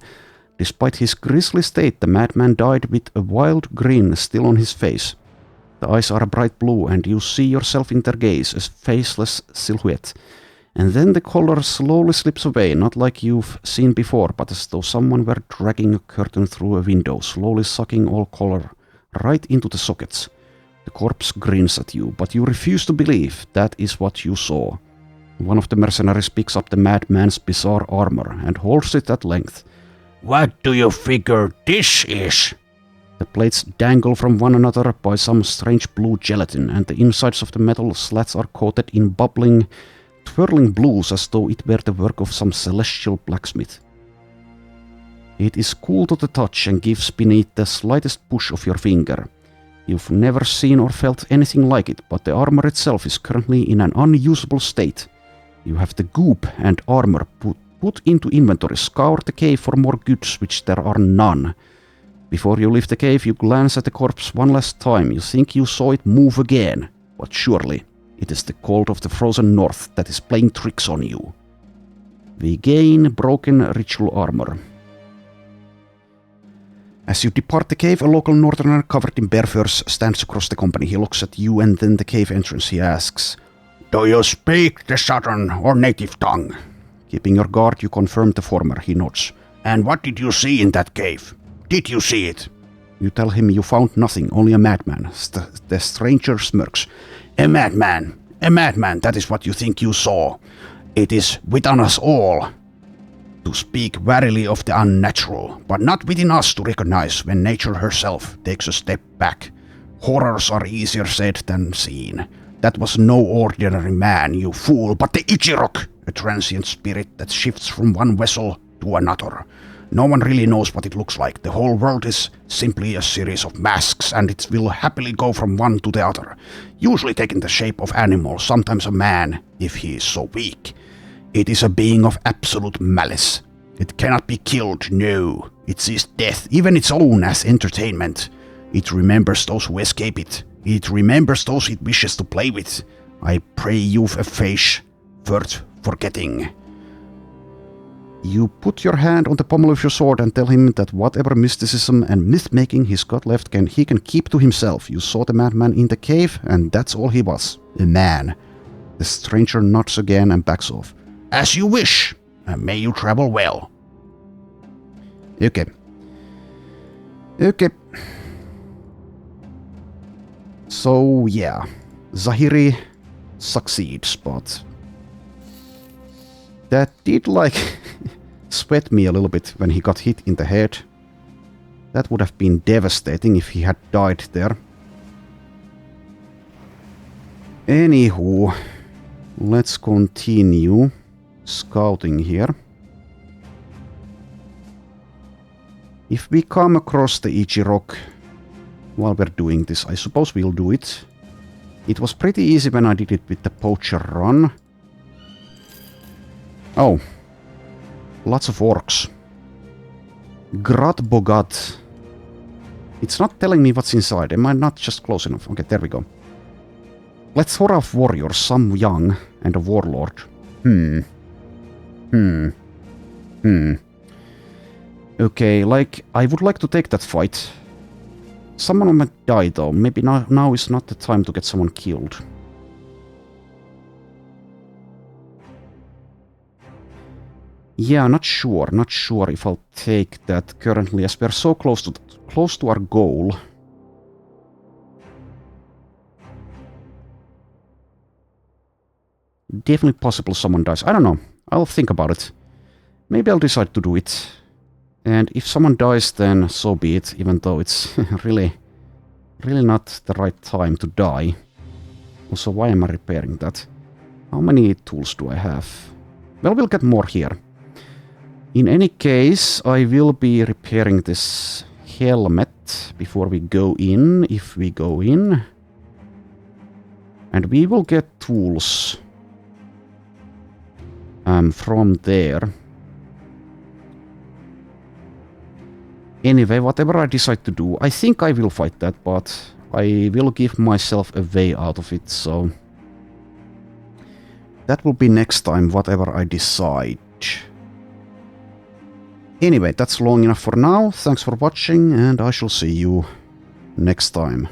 Despite his grisly state, the madman died with a wild grin still on his face. The eyes are bright blue, and you see yourself in their gaze, a faceless silhouette. And then the color slowly slips away, not like you've seen before, but as though someone were dragging a curtain through a window, slowly sucking all color right into the sockets. The corpse grins at you, but you refuse to believe that is what you saw. One of the mercenaries picks up the madman's bizarre armor and holds it at length. What do you figure this is? The plates dangle from one another by some strange blue gelatin, and the insides of the metal slats are coated in bubbling, twirling blues as though it were the work of some celestial blacksmith. It is cool to the touch and gives beneath the slightest push of your finger. You've never seen or felt anything like it, but the armor itself is currently in an unusable state. You have the goop and armor put into inventory, scour the cave for more goods, which there are none. Before you leave the cave, you glance at the corpse one last time. You think you saw it move again, but surely it is the cold of the frozen north that is playing tricks on you. We gain broken ritual armor. As you depart the cave, a local northerner covered in bear furs stands across the company. He looks at you and then the cave entrance. He asks, Do you speak the southern or native tongue? Keeping your guard, you confirm the former. He nods. And what did you see in that cave? Did you see it? You tell him you found nothing, only a madman. The stranger smirks. A madman, that is what you think you saw. It is within us all to speak warily of the unnatural, but not within us to recognize when nature herself takes a step back. Horrors are easier said than seen. That was no ordinary man, you fool, but the Ichirok, a transient spirit that shifts from one vessel to another. No one really knows what it looks like. The whole world is simply a series of masks, and it will happily go from one to the other, usually taking the shape of animals, sometimes a man, if he is so weak. It is a being of absolute malice. It cannot be killed, no. It sees death, even its own, as entertainment. It remembers those who escape it. It remembers those it wishes to play with. I pray you've a face worth forgetting. You put your hand on the pommel of your sword and tell him that whatever mysticism and myth-making he's got left he can keep to himself. You saw the madman in the cave, and that's all he was. A man. The stranger nods again and backs off. As you wish, and may you travel well. Okay. So, yeah. Zahiri succeeds, but that did, like, sweat me a little bit when he got hit in the head. That would have been devastating if he had died there. Anywho, let's continue scouting here. If we come across the EG rock while we're doing this, I suppose we'll do it. It was pretty easy when I did it with the poacher run. Oh. Lots of orcs. Grat Bogat. It's not telling me what's inside. Am I not just close enough? Okay, there we go. Plethora of warriors, some young, and a warlord. Okay, like, I would like to take that fight. Someone might die though. Maybe now is not the time to get someone killed. Yeah, not sure if I'll take that currently, as we're so close to our goal. Definitely possible someone dies. I don't know. I'll think about it. Maybe I'll decide to do it. And if someone dies, then so be it, even though it's really not the right time to die. Also, why am I repairing that? How many tools do I have? Well, we'll get more here. In any case, I will be repairing this helmet before we go in, if we go in. And we will get tools from there. Anyway, whatever I decide to do, I think I will fight that, but I will give myself a way out of it, so... That will be next time, whatever I decide. Anyway, that's long enough for now. Thanks for watching, and I shall see you next time.